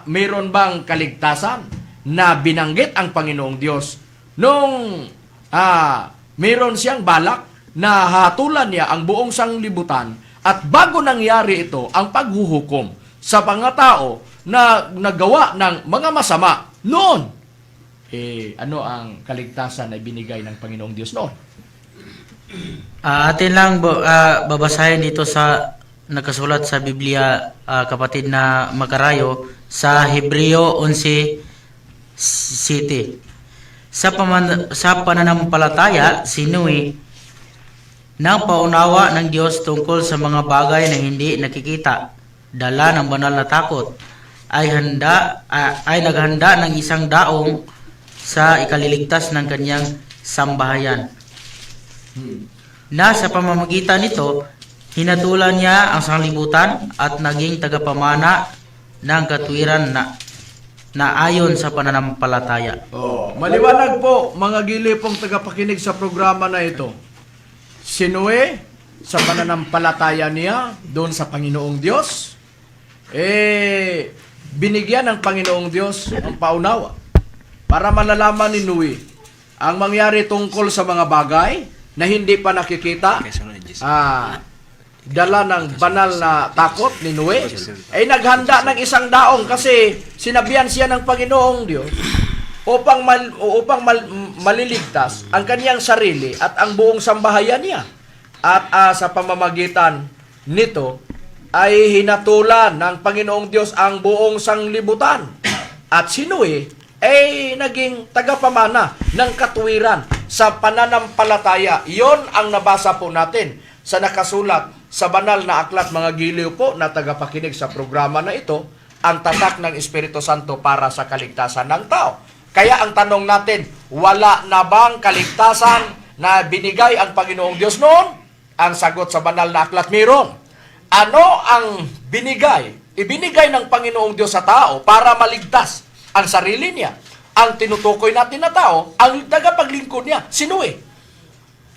Mayroon bang kaligtasan na binanggit ang Panginoong Diyos nung mayroon siyang balak na hatulan niya ang buong sanglibutan at bago nangyari ito, ang paghuhukom sa mga tao na nagawa ng mga masama noon? Ano ang kaligtasan na binigay ng Panginoong Diyos noon?
Atin lang babasahin dito sa nakasulat sa Biblia, kapatid na Makarayo, sa Hebreo 11:7. Sa pananampalataya, si Noe nang paunawa ng Diyos tungkol sa mga bagay na hindi nakikita, dala ng banal na takot, ay naghanda ng isang daong sa ikaliligtas ng kanyang sambahayan. Na sa pamamagitan nito, hinatulan niya ang sanglibutan at naging tagapamana ng katwiran na ayon sa pananampalataya.
Maliwanag po, mga gilipong tagapakinig sa programa na ito. Si Noe, sa pananampalataya niya doon sa Panginoong Diyos, binigyan ng Panginoong Diyos ang paunawa para malalaman ni Noe ang mangyari tungkol sa mga bagay na hindi pa nakikita. Dala ng banal na takot ni Noe, ay naghanda ng isang daong kasi sinabihan siya ng Panginoong Diyos upang maliligtas ang kaniyang sarili at ang buong sambahayan niya. At sa pamamagitan nito ay hinatulan ng Panginoong Diyos ang buong sanglibutan. At si Noe ay naging tagapamana ng katuwiran sa pananampalataya. Iyon ang nabasa po natin sa nakasulat sa banal na aklat, mga giliw po na tagapakinig sa programa na ito, ang tatak ng Espiritu Santo para sa kaligtasan ng tao. Kaya ang tanong natin, wala na bang kaligtasan na binigay ang Panginoong Diyos noon? Ang sagot sa banal na aklat, mayroon. Ano ang ibinigay ng Panginoong Diyos sa tao para maligtas ang sarili niya? Ang tinutukoy natin na tao, ang tagapaglingkod niya, si Noe.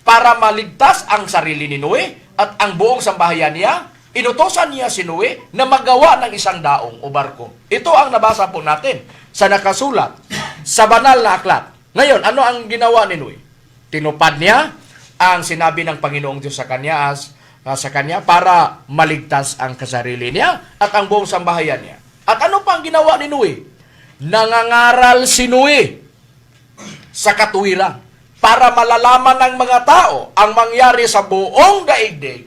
Para maligtas ang sarili ni Noe at ang buong sambahayan niya, inutosan niya si Noe na magawa ng isang daong o barko. Ito ang nabasa po natin sa nakasulat sa banal na aklat. Ngayon, ano ang ginawa ni Noe? Tinupad niya ang sinabi ng Panginoong Diyos sa kanya para maligtas ang kasarili niya at ang buong sambahayan niya. At ano pa ang ginawa ni Noe? Nangangaral si Noe sa katuwiran para malalaman ng mga tao ang mangyari sa buong daigdig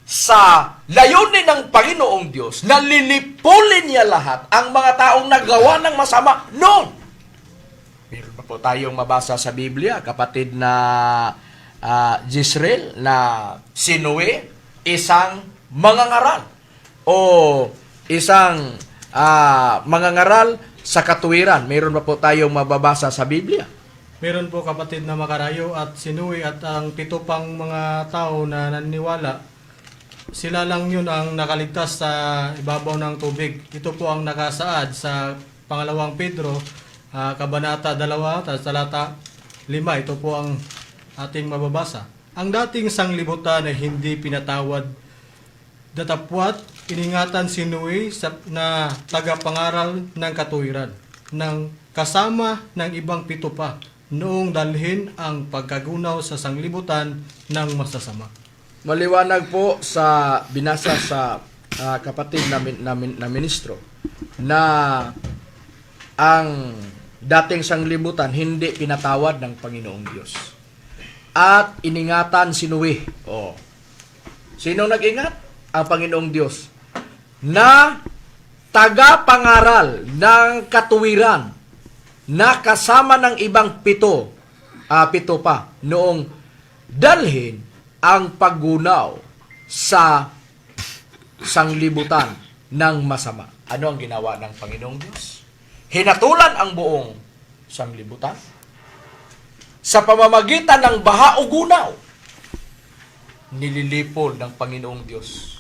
sa layunin ng Panginoong Diyos na lilipulin niya lahat ang mga taong nagawa ng masama noon. Meron pa po tayong mabasa sa Biblia, kapatid na Jezreel, na si Noe, isang mangangaral o isang mangangaral sa katuwiran. Meron pa po tayong mababasa sa Biblia.
Meron po, kapatid na Makarayo, at si Noe at ang 7 pang mga tao na naniniwala, sila lang yun ang nakaligtas sa ibabaw ng tubig. Ito po ang nakasaad sa pangalawang Pedro, Kabanata 2, talata 5. Ito po ang ating mababasa. Ang dating sanglibutan ay hindi pinatawad, datapwat iningatan si Noe na tagapangaral ng katuwiran, ng kasama ng ibang 7 pa, noong dalhin ang pagkagunaw sa sanglibutan ng masasama.
Maliwanag po sa binasa sa kapatid na ministro na ang dating sanglibutan hindi pinatawad ng Panginoong Diyos. At iningatan si Noe. Sino nag-ingat? Ang Panginoong Diyos. Na tagapangaral ng katuwiran na kasama ng ibang 7 pa noong dalhin ang paggunaw sa sanglibutan ng masama. Ano ang ginawa ng Panginoong Diyos? Hinatulan ang buong sanglibutan sa pamamagitan ng baha o gunaw. Nililipol ng Panginoong Diyos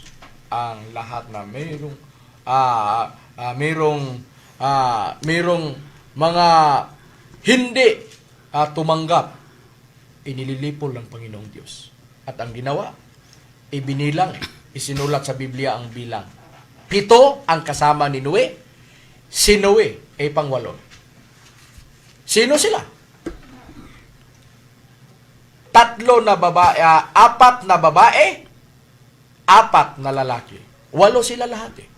ang lahat na mayroong mga hindi tumanggap. Inililipol ng Panginoong Diyos. At ang ginawa, isinulat sa Biblia ang bilang. 7 ang kasama ni Noe. Si Noe ay pang-8. Sino sila? 4 na babae, 4 na babae, 4 na lalaki. 8 sila lahat eh.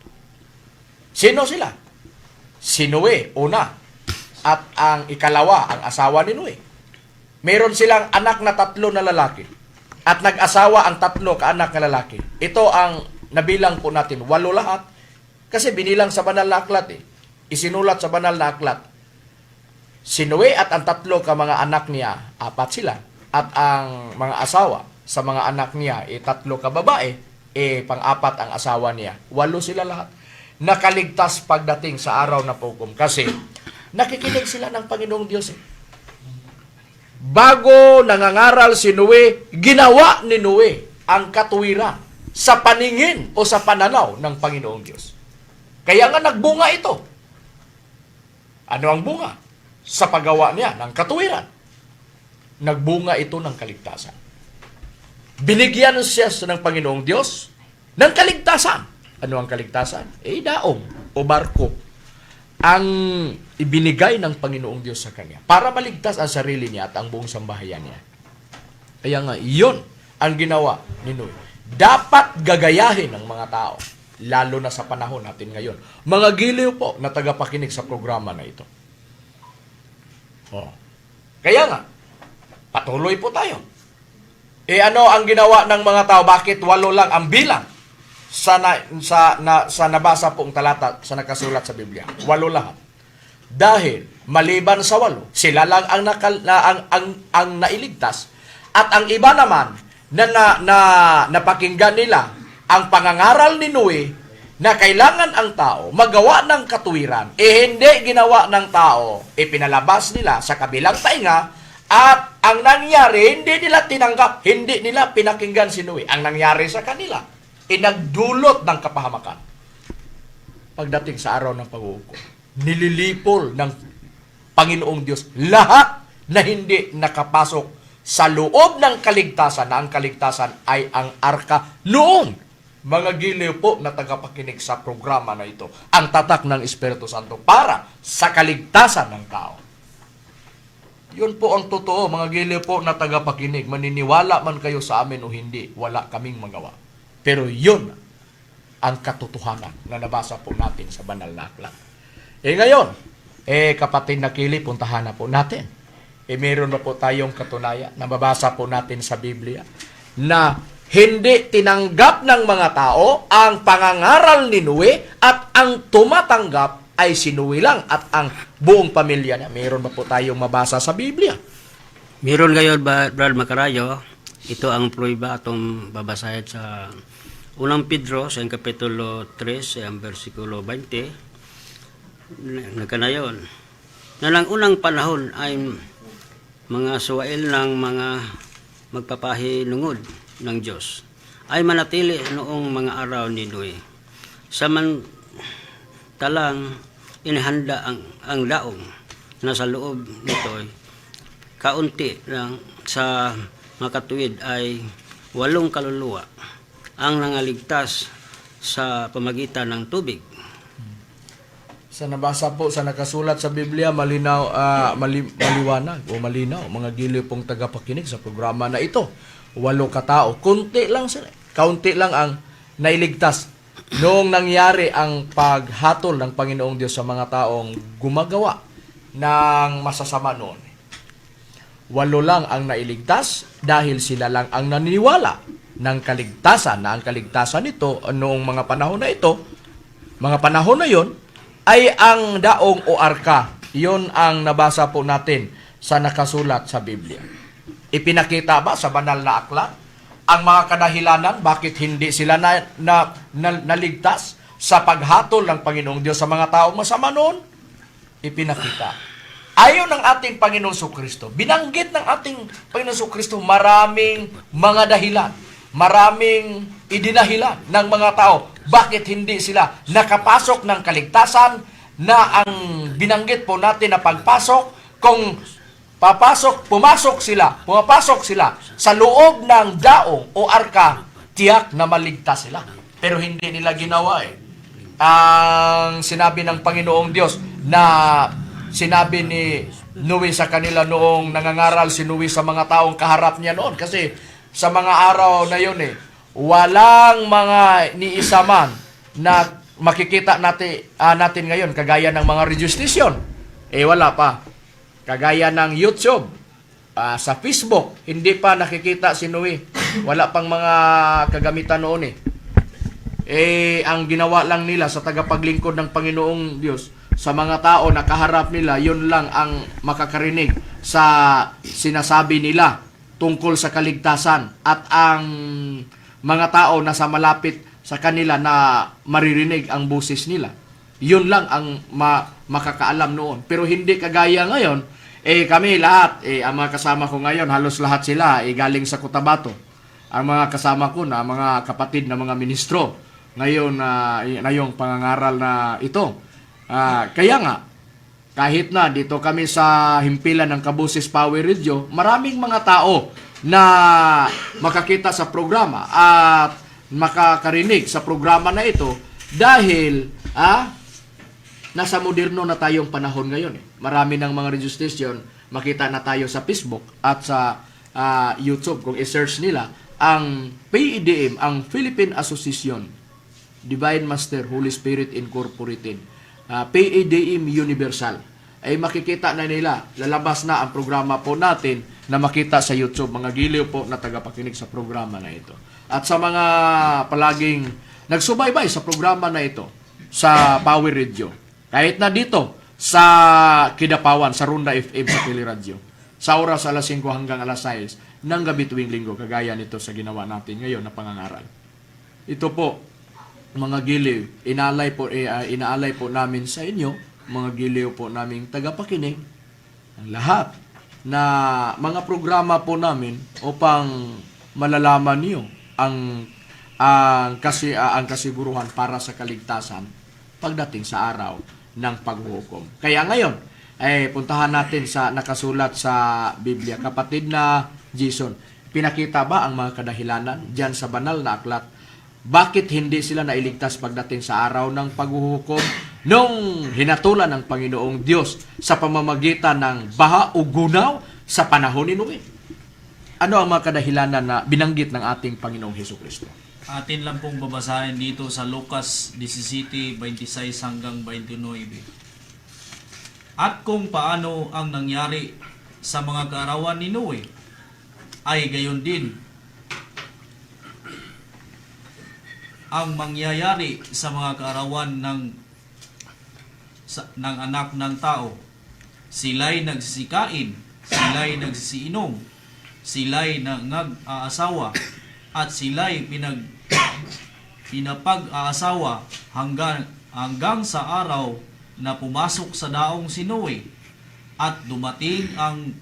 Sino sila? Si Noe, una. At ang ikalawa, ang asawa ni Noe. Meron silang anak na 3 na lalaki. at nag-asawa ang 3 kaanak na lalaki. Ito ang nabilang po natin, 8 lahat. Kasi binilang sa banal na aklat Isinulat sa banal na aklat. Si Noe at ang 3 ka mga anak niya, 4 sila. At ang mga asawa sa mga anak niya, 3 ka babae, pang-4 ang asawa niya. 8 sila lahat. Nakaligtas pagdating sa araw na hukom. Kasi nakikinig sila ng Panginoong Diyos. Bago nangangaral si Noe, ginawa ni Noe ang katuwiran sa paningin o sa pananaw ng Panginoong Diyos. Kaya nga nagbunga ito. Ano ang bunga? Sa paggawa niya ng katuwiran. Nagbunga ito ng kaligtasan. Binigyan siya ng Panginoong Diyos ng kaligtasan. Ano ang kaligtasan? Daong o barko ang ibinigay ng Panginoong Diyos sa kanya para maligtas ang sarili niya at ang buong sambahayan niya. Kaya nga, iyon ang ginawa ni Noe. Dapat gagayahin ng mga tao, lalo na sa panahon natin ngayon. Mga giliw po na tagapakinig sa programa na ito. Kaya nga, patuloy po tayo. Ano ang ginawa ng mga tao? Bakit 8 lang ang bilang? Sa nabasa pong talata sa nakasulat sa Biblia. 8 lahat. Dahil maliban sa 8, sila lang ang nailigtas at ang iba naman na napakinggan nila ang pangangaral ni Noe na kailangan ang tao magawa ng katuwiran. Hindi ginawa ng tao, pinalabas nila sa kabilang tainga at ang nangyari, hindi nila tinanggap, hindi nila pinakinggan si Noe. Ang nangyari sa kanila, nagdulot ng kapahamakan. Pagdating sa araw ng pag-uukom, nililipol ng Panginoong Diyos lahat na hindi nakapasok sa loob ng kaligtasan, na ang kaligtasan ay ang arka noon. Mga giliw po na tagapakinig sa programa na ito, ang tatak ng Espiritu Santo para sa kaligtasan ng tao. Yun po ang totoo, mga giliw po na tagapakinig. Maniniwala man kayo sa amin o hindi, wala kaming magawa. Pero yun ang katotohanan na nabasa po natin sa banal na aklat. Ngayon, kapatid na Kili, puntahan na po natin. Meron na po tayong katunayan na mabasa po natin sa Biblia na hindi tinanggap ng mga tao ang pangangaral ni Noe at ang tumatanggap ay si Noe lang at ang buong pamilya niya. Meron na po tayong mabasa sa Biblia.
Meron ngayon, Brad Macarayo, ito ang prueba atong babasahin sa Unang Pedro sa kapitulo 3 ang versikulo 20. Nagkanayon na lang unang panahon ay mga suwail ng mga magpapahinungod ng Diyos ay manatili noong mga araw ni Noe. Samantalang inihanda ang daong na sa loob nito kaunti lang sa makatuwid ay 8 kaluluwa ang nangaligtas sa pamagitan ng tubig.
Sa nabasa po sa nakasulat sa Biblia, maliwanag o malinaw, mga giliw pong tagapakinig sa programa na ito. 8 katao, kunti lang sila. Kaunti lang ang nailigtas noong nangyari ang paghatol ng Panginoong Diyos sa mga taong gumagawa ng masasama noon. 8 lang ang nailigtas dahil sila lang ang naniniwala ng kaligtasan, na ang kaligtasan nito noong mga panahon na ito, mga panahon na yon, ay ang daong o arka. Yon ang nabasa po natin sa nakasulat sa Biblia. Ipinakita ba sa banal na aklat ang mga kadahilanan bakit hindi sila naligtas sa paghatol ng Panginoong Diyos sa mga taong masama noon? Ipinakita. Ayon ng ating Panginoong Sukristo, binanggit ng ating Panginoong Sukristo maraming mga dahilan, maraming idinahilan ng mga tao bakit hindi sila nakapasok ng kaligtasan, na ang binanggit po natin na pagpasok, kung pumapasok sila sa loob ng daong o arka, tiyak na maligtas sila. Pero hindi nila ginawa ang sinabi ng Panginoong Diyos na sinabi ni Noe sa kanila noong nangangaral si Noe sa mga taong kaharap niya noon. Kasi sa mga araw na yun walang mga ni isa man na makikita natin ngayon kagaya ng mga radio station. Wala pa. Kagaya ng YouTube, sa Facebook, hindi pa nakikita si Noe Wala pang mga kagamitan noon eh. Ang ginawa lang nila sa tagapaglingkod ng Panginoong Diyos, sa mga tao na kaharap nila, yun lang ang makakarinig sa sinasabi nila tungkol sa kaligtasan. At ang mga tao na sa malapit sa kanila na maririnig ang boses nila, yun lang ang makakaalam noon. Pero hindi kagaya ngayon, kami lahat, ang mga kasama ko ngayon, halos lahat sila galing sa Cotabato. Ang mga kasama ko na mga kapatid na mga ministro ngayon na yung pangangaral na ito. Kaya nga, kahit na dito kami sa himpilan ng Kabusis Power Radio, maraming mga tao na makakita sa programa at makakarinig sa programa na ito dahil nasa moderno na tayong panahon ngayon. Marami ng mga radio station, makita na tayo sa Facebook at sa YouTube. Kung i-search nila, ang PEDM, ang Philippine Association Divine Master Holy Spirit Incorporated, PEDM Universal, ay makikita na nila, lalabas na ang programa po natin na makita sa YouTube, mga giliw po na tagapakinig sa programa na ito. At sa mga palaging nagsubaybay sa programa na ito, sa Power Radio, kahit na dito sa Kidapawan, sa Ronda FM sa Teleradio, sa oras alas 5 hanggang alas 6 ng gabi tuwing linggo, kagaya nito sa ginawa natin ngayon na pangangaral. Ito po, mga giliw, inaalay po namin sa inyo, mga giliw po naming tagapakinig, ang lahat na mga programa po namin upang malalaman niyo ang kasiguruhan para sa kaligtasan pagdating sa araw ng paghuhukom. Kaya ngayon, puntahan natin sa nakasulat sa Biblia. Kapatid na Jason, pinakita ba ang mga kadahilanan diyan sa banal na aklat? Bakit hindi sila nailigtas pagdating sa araw ng paghuhukom nung hinatulan ng Panginoong Diyos sa pamamagitan ng baha o gunaw sa panahon ni Noe? Ano ang mga kadahilanan na binanggit ng ating Panginoong Hesukristo?
Atin lang pong babasahin dito sa Lucas 17:26 hanggang 29. At kung paano ang nangyari sa mga kaarawan ni Noe, ay gayon din ang mangyayari sa mga kaarawan ng anak ng tao. Sila'y nagsisikain, sila'y nagsisiinom, sila'y nangag-aasawa, at sila'y pinapag-aasawa hanggang sa araw na pumasok sa daong si Noe, at dumating ang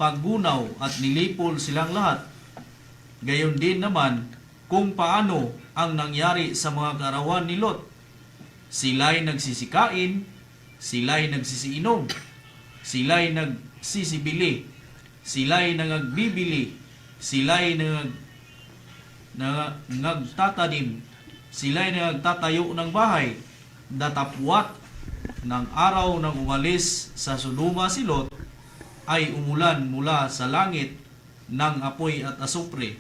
paggunaw at nilipol silang lahat. Gayon din naman kung paano ang nangyari sa mga kaarawan ni Lot. Sila'y nagsisikain, sila'y nagsisiinom, sila'y nagsisibili, sila'y nangagbibili, sila'y nagtatanim, sila'y nagtatayo ng bahay. Datapwat ng araw nang umalis sa Sodoma si Lot, ay umulan mula sa langit ng apoy at asupre,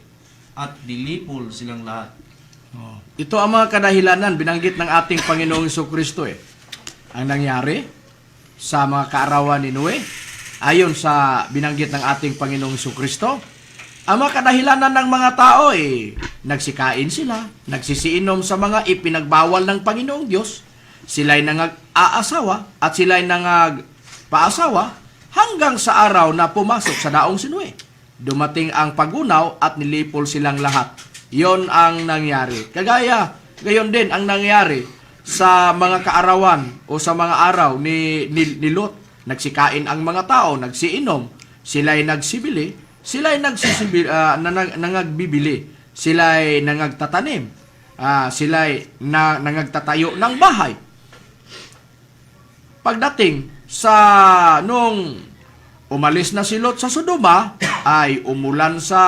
at nilipol silang lahat.
Ito ang mga kadahilanan binanggit ng ating Panginoong Hesukristo ang nangyari sa mga kaarawan ni Noe. Ayon sa binanggit ng ating Panginoong Hesukristo, ang mga kadahilanan ng mga tao nagsikain sila, nagsisiinom sa mga ipinagbawal ng Panginoong Diyos, sila'y nangag-aasawa at sila'y nangagpaasawa hanggang sa araw na pumasok sa daong si Noe. Dumating ang pagunaw at nilipol silang lahat. Yon ang nangyari. Gayon din ang nangyari sa mga kaarawan o sa mga araw ni Lot. Nagsikain ang mga tao, nagsiinom, sila'y nagsibili, sila'y nangagbibili, sila'y nangagtatanim, sila'y nangagtatayo ng bahay. Pagdating sa nung umalis na si Lot sa Sodoma, ay umulan sa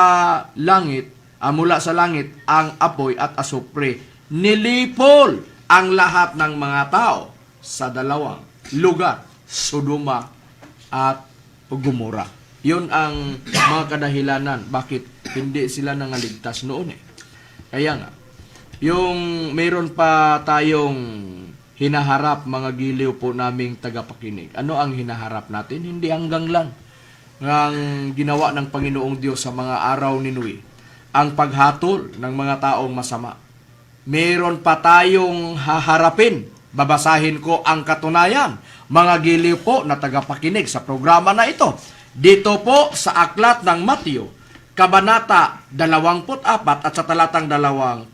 langit, mula sa langit ang apoy at asupre. Nilipol ang lahat ng mga tao sa dalawang lugar, Sodoma at Gomora. Yun ang mga kadahilanan bakit hindi sila nangaligtas noon. Kaya nga, yung mayroon pa tayong hinaharap, mga giliw po naming tagapakinig. Ano ang hinaharap natin? Hindi hanggang lang ang ginawa ng Panginoong Diyos sa mga araw ni Noe. ang paghatol ng mga taong masama. Meron pa tayong haharapin. Babasahin ko ang katunayan, mga giliw po na tagapakinig sa programa na ito. Dito po sa aklat ng Mateo, Kabanata 24 at sa talatang 21,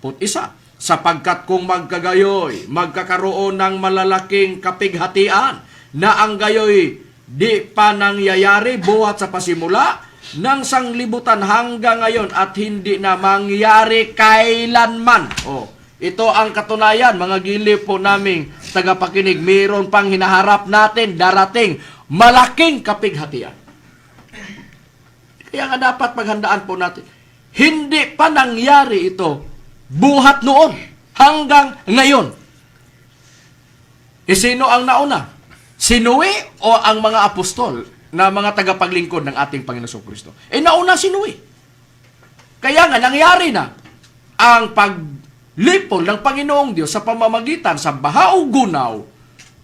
sapagkat kung magkagayoy, magkakaroon ng malalaking kapighatian na ang gayoy di pa nangyayari buhat sa pasimula ng sanglibutan hanggang ngayon at hindi na mangyari kailanman. Ito ang katunayan, mga giliw po naming tagapakinig. Mayroon pang hinaharap natin darating malaking kapighatian. Kaya nga dapat maghandaan po natin. Hindi pa nangyari ito buhat noon hanggang ngayon. Sino ang nauna? Si Noe o ang mga apostol na mga tagapaglingkod ng ating Panginoon Kristo? Nauna si Noe. Kaya nga nangyari na ang paglipol ng Panginoong Diyos sa pamamagitan sa baha o gunaw,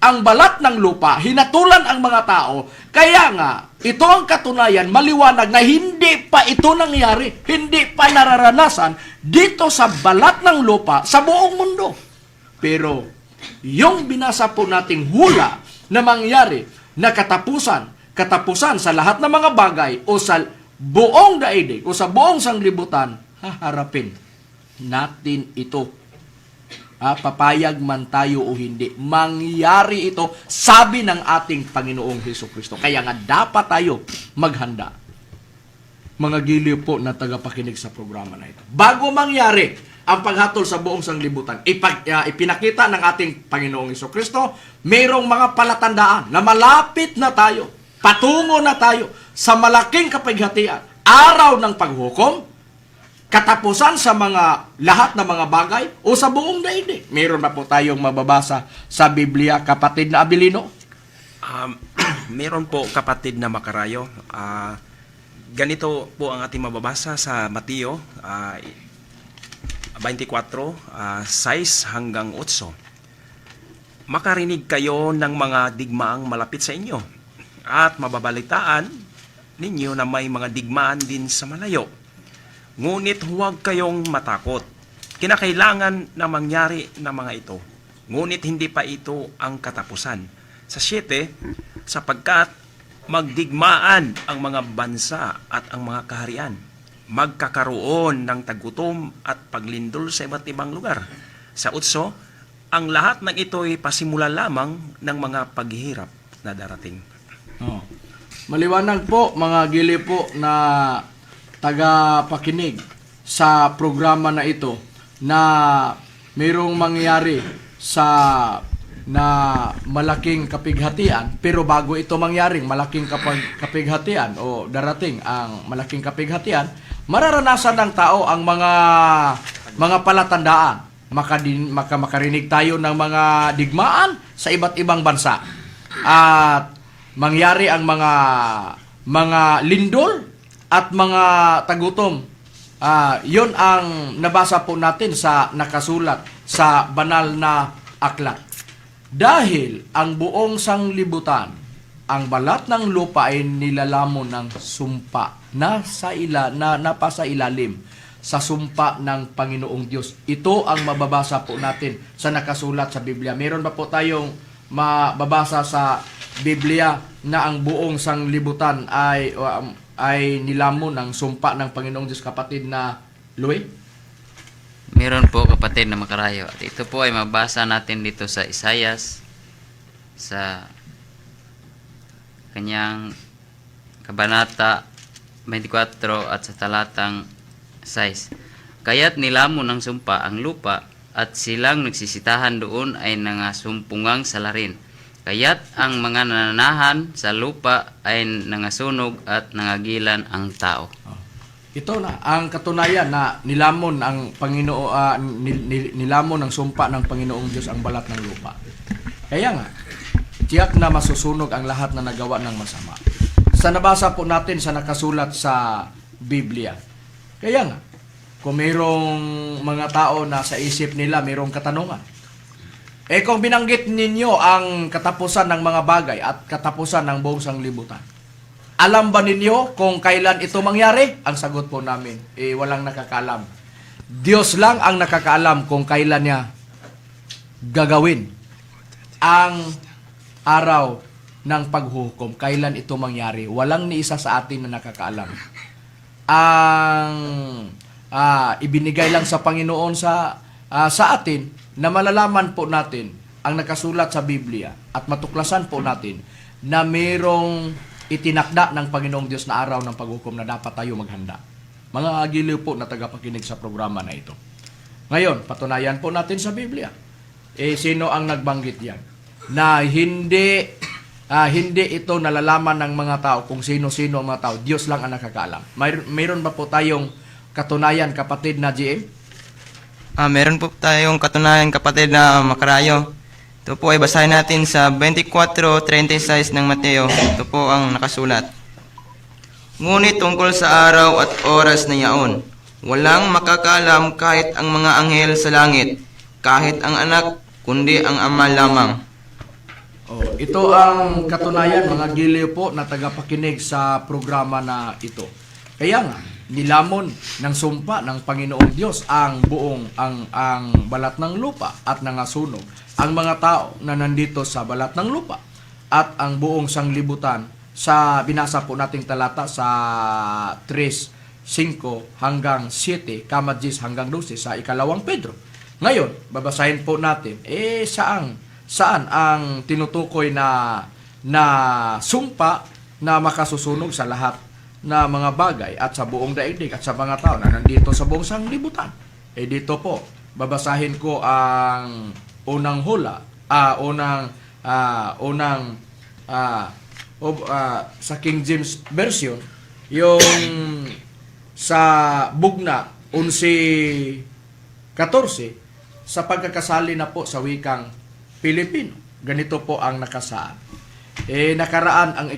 ang balat ng lupa, hinatulan ang mga tao. Kaya nga, ito ang katunayan, maliwanag na hindi pa ito nangyari, hindi pa nararanasan dito sa balat ng lupa sa buong mundo. Pero, yung binasa po nating hula na mangyari na katapusan sa lahat ng mga bagay o sa buong daigdig o sa buong sanglibutan, haharapin natin ito. Papayag man tayo o hindi, mangyari ito, sabi ng ating Panginoong Hesukristo. Kaya nga dapat tayo maghanda. Mga giliw po na tagapakinig sa programa na ito. Bago mangyari ang paghatol sa buong sanglibutan, ipinakita ng ating Panginoong Hesukristo, mayroong mga palatandaan na malapit na tayo, patungo na tayo sa malaking kapighatian, araw ng paghukom, katapusan sa lahat ng mga bagay o sa buong daigdig. Meron ba po tayong mababasa sa Biblia, kapatid na Abilino?
Meron po, kapatid na Makarayo. Ganito po ang ating mababasa sa Mateo 24, 6 hanggang 8. Makarinig kayo ng mga digmaang malapit sa inyo at mababalitaan ninyo na may mga digmaan din sa malayo. Ngunit huwag kayong matakot. Kinakailangan na mangyari na mga ito. Ngunit hindi pa ito ang katapusan. Sa 7, sapagkat magdigmaan ang mga bansa at ang mga kaharian. Magkakaroon ng tagutom at paglindol sa iba't ibang lugar. Sa 8, ang lahat ng ito ay pasimula lamang ng mga paghihirap na darating.
Maliwanag po, mga gili po na tagapakinig sa programa na ito na mayroong mangyari na malaking kapighatian, pero bago ito mangyaring malaking kapighatian o darating ang malaking kapighatian, mararanasan ng tao ang mga palatandaan. Makarinig tayo ng mga digmaan sa iba't ibang bansa at mangyari ang mga lindol at mga tagutom. Yun ang nabasa po natin sa nakasulat sa banal na aklat. Dahil ang buong sanglibutan, ang balat ng lupa ay nilalamon ng sumpa na napasa ilalim sa sumpa ng Panginoong Diyos. Ito ang mababasa po natin sa nakasulat sa Biblia. Meron ba po tayong mababasa sa Biblia na ang buong sanglibutan ay nilamon ng sumpa ng Panginoong Diyos, kapatid na Louie?
Meron po, kapatid na Makarayo. At ito po ay mabasa natin dito sa Isayas, sa kanyang Kabanata 24 at sa talatang 6. Kaya't nilamon ng sumpa ang lupa at silang nagsisitahan doon ay nangasumpungang salarin. Kaya't ang mga nananahan sa lupa ay nangasunog at nangagilan ang tao.
Ito na ang katunayan na nilamon ang nilamon ng sumpa ng Panginoong Diyos ang balat ng lupa. Kaya nga, tiyak na masusunog ang lahat na nagawa ng masama. Sa nabasa po natin sa nakasulat sa Biblia. Kaya nga, kung mayroong mga tao na sa isip nila mayroong katanungan, kung binanggit ninyo ang katapusan ng mga bagay at katapusan ng buong sanglibutan, Alam ba ninyo kung kailan ito mangyari? Ang sagot po namin, walang nakakaalam. Diyos lang ang nakakaalam kung kailan niya gagawin ang araw ng paghuhukom. Kailan ito mangyari? Walang ni isa sa atin na nakakaalam. Ang ibinigay lang sa Panginoon sa atin na malalaman po natin ang nakasulat sa Biblia at matuklasan po natin na mayroong itinakda ng Panginoong Diyos na araw ng paghukom na dapat tayo maghanda. Mga agiliw po na tagapakinig sa programa na ito. Ngayon, patunayan po natin sa Biblia. Sino ang nagbanggit yan? Na hindi ito nalalaman ng mga tao kung sino-sino ang mga tao. Diyos lang ang nakakaalam. Mayroon ba po tayong katunayan, kapatid na GM?
Meron po tayong katunayan, kapatid na Makarayo. Ito po ay basahin natin sa 24:36 ng Mateo. Ito po ang nakasulat. Ngunit tungkol sa araw at oras na yaon, walang makakaalam kahit ang mga anghel sa langit, kahit ang anak, kundi ang ama lamang.
Ito ang katunayan, mga giliw po na tagapakinig sa programa na ito. Kaya nga, nilamon ng sumpa ng Panginoong Diyos ang balat ng lupa at nangasunog ang mga tao na nandito sa balat ng lupa at ang buong sanglibutan sa binasa po nating talata sa 3:5 hanggang 7, kamadjis hanggang 12 sa ikalawang Pedro. Ngayon, babasahin po natin, saan ang tinutukoy na sumpa na makasusunog sa lahat na mga bagay at sa buong daigdig at sa mga tao na nandito sa buong sanglibutan. Dito po, babasahin ko ang unang hula, sa King James Version, yung sa Bugna 11:14, sa pagkakasali na po sa wikang Pilipino. Ganito po ang nakasaad. Nakaraan ang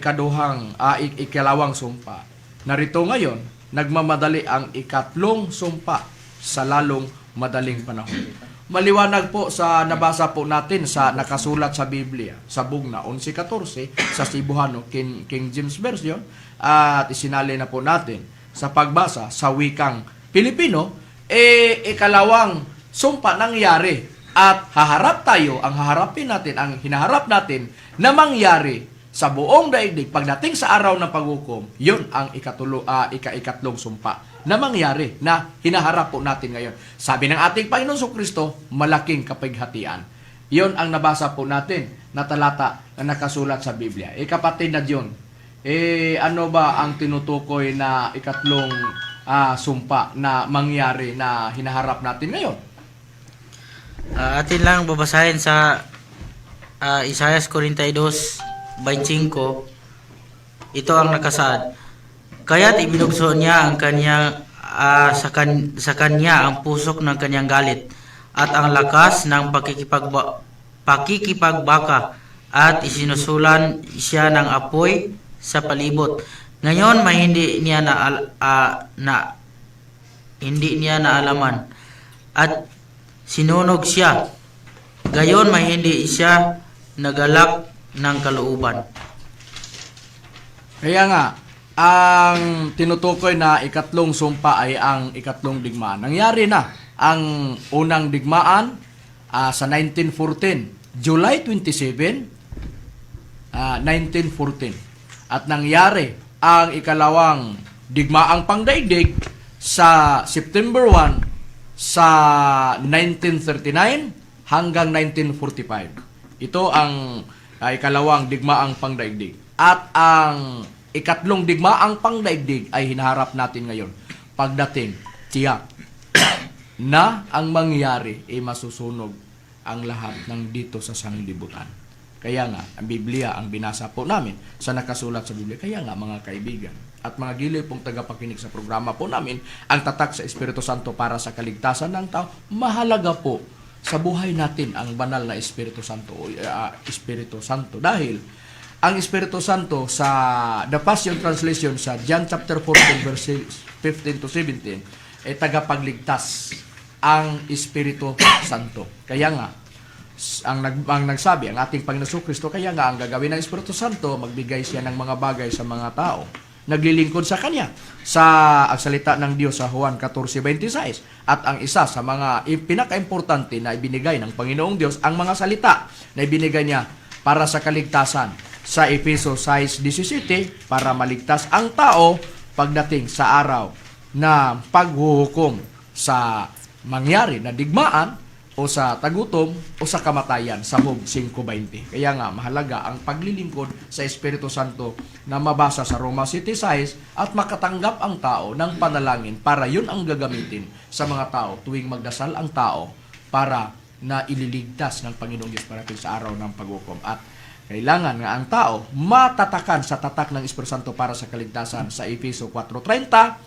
ikalawang sumpa. Narito ngayon, nagmamadali ang ikatlong sumpa sa lalong madaling panahon. Maliwanag po sa nabasa po natin sa nakasulat sa Biblia, sa Bugna 11:14, sa Cebuano King James Version, at isinali na po natin sa pagbasa sa wikang Pilipino, ikalawang sumpa nangyari at ang hinaharap natin na mangyari sa buong daigdig pagdating sa araw ng paghukom. Yun ang ikatlong sumpa na mangyari na hinaharap po natin ngayon. Sabi ng ating Panginoon Kristo, malaking kapighatian. Yun ang nabasa po natin na talata na nakasulat sa Biblia. Kapatid na John, ano ba ang tinutukoy na ikatlong sumpa na mangyari na hinaharap natin ngayon?
Atin lang babasahin sa Isaiah 42:25. Ito ang nakasaad. Kaya't ibinugso niya ang kanyang sa kanya ang pusok ng kanyang galit at ang lakas ng pakikipagbaka at isinusulan siya ng apoy sa palibot. Ngayon may hindi niya naalaman at sinunog siya. Gayon may hindi siya nagalak ng kalooban.
Kaya nga, ang tinutukoy na ikatlong sumpa ay ang ikatlong digmaan. Nangyari na ang unang digmaan sa 1914, July 27, 1914. At nangyari ang ikalawang digmaang pangdaigdig sa September 1 sa 1939 hanggang 1945. Ito ang ikalawang digmaang pangdaigdig. At ang ikatlong digmaang pangdaigdig ay hinaharap natin ngayon. Pagdating, tiyak na ang mangyari ay masusunog ang lahat ng dito sa sanglibutan. Kaya nga, ang Biblia ang binasa po namin sa nakasulat sa Biblia. Kaya nga, mga kaibigan at mga giliw pong tagapakinig sa programa po namin, ang tatak sa Espiritu Santo para sa kaligtasan ng tao, mahalaga po sa buhay natin ang banal na Espiritu Santo dahil ang Espiritu Santo sa The Passion Translation sa John chapter 14 verse 15 to 17 ay tagapagligtas ang Espiritu Santo. Kaya nga ang nagsabi, ang ating Panginoon Kristo, kaya nga ang gagawin ng Espiritu Santo, magbigay siya ng mga bagay sa mga tao. Naglilingkod sa Kanya. Ang salita ng Diyos sa Juan 14:26. At ang isa sa mga pinaka-importante na ibinigay ng Panginoong Diyos, ang mga salita na ibinigay niya para sa kaligtasan. Sa Efeso 6:17, para maligtas ang tao pagdating sa araw na paghuhukom sa mangyari na digmaan o sa tagutom o sa kamatayan sa Job 5:20. Kaya nga mahalaga ang paglilingkod sa Espiritu Santo na mabasa sa Roma 7:6 at makatanggap ang tao ng panalangin para yun ang gagamitin sa mga tao tuwing magdasal ang tao para na ililigtas ng Panginoong Diyos parating sa araw ng paghukom. At kailangan nga ang tao matatakan sa tatak ng Espiritu Santo para sa kaligtasan sa Efeso 4:30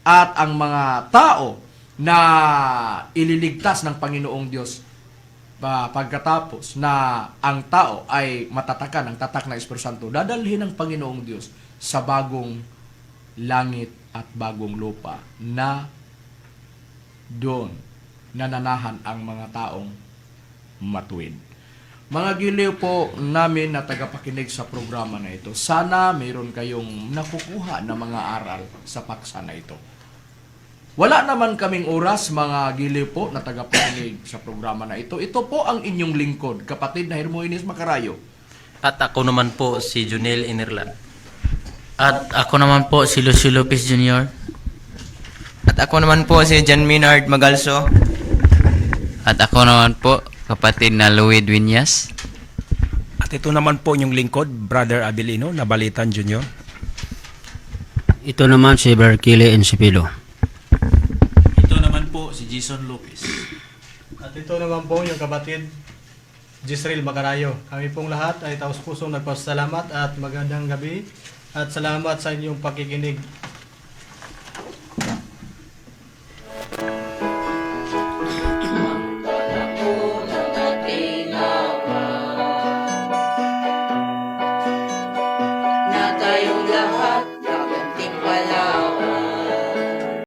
at ang mga tao na ililigtas ng Panginoong Diyos pagkatapos na ang tao ay matatakan ng tatak ng Espiritu Santo, dadalhin ng Panginoong Diyos sa bagong langit at bagong lupa na doon nananahan ang mga taong matuwid. Mga giliw po namin na tagapakinig sa programa na ito, sana mayroon kayong nakukuha na mga aral sa paksa na ito. Wala naman kaming oras, mga giliw po na tagapakinig sa programa na ito. Ito po ang inyong lingkod, kapatid na Hermogenes Macarayo.
At ako naman po si Junel Inerlan. At ako naman po si Lucio Lopez Jr.
At ako naman po si John Minard Magalso.
At ako naman po, kapatid na Louis Dueñas.
At ito naman po yung lingkod, Brother Abilino na Balitan Jr.
Ito naman si Berkile Encipido.
Ito naman po si Jason Lopez.
At ito naman po yung kapatid Jisrael Macarayo. Kami pong lahat ay taos pusong nagpasalamat at magandang gabi at salamat sa inyong pakikinig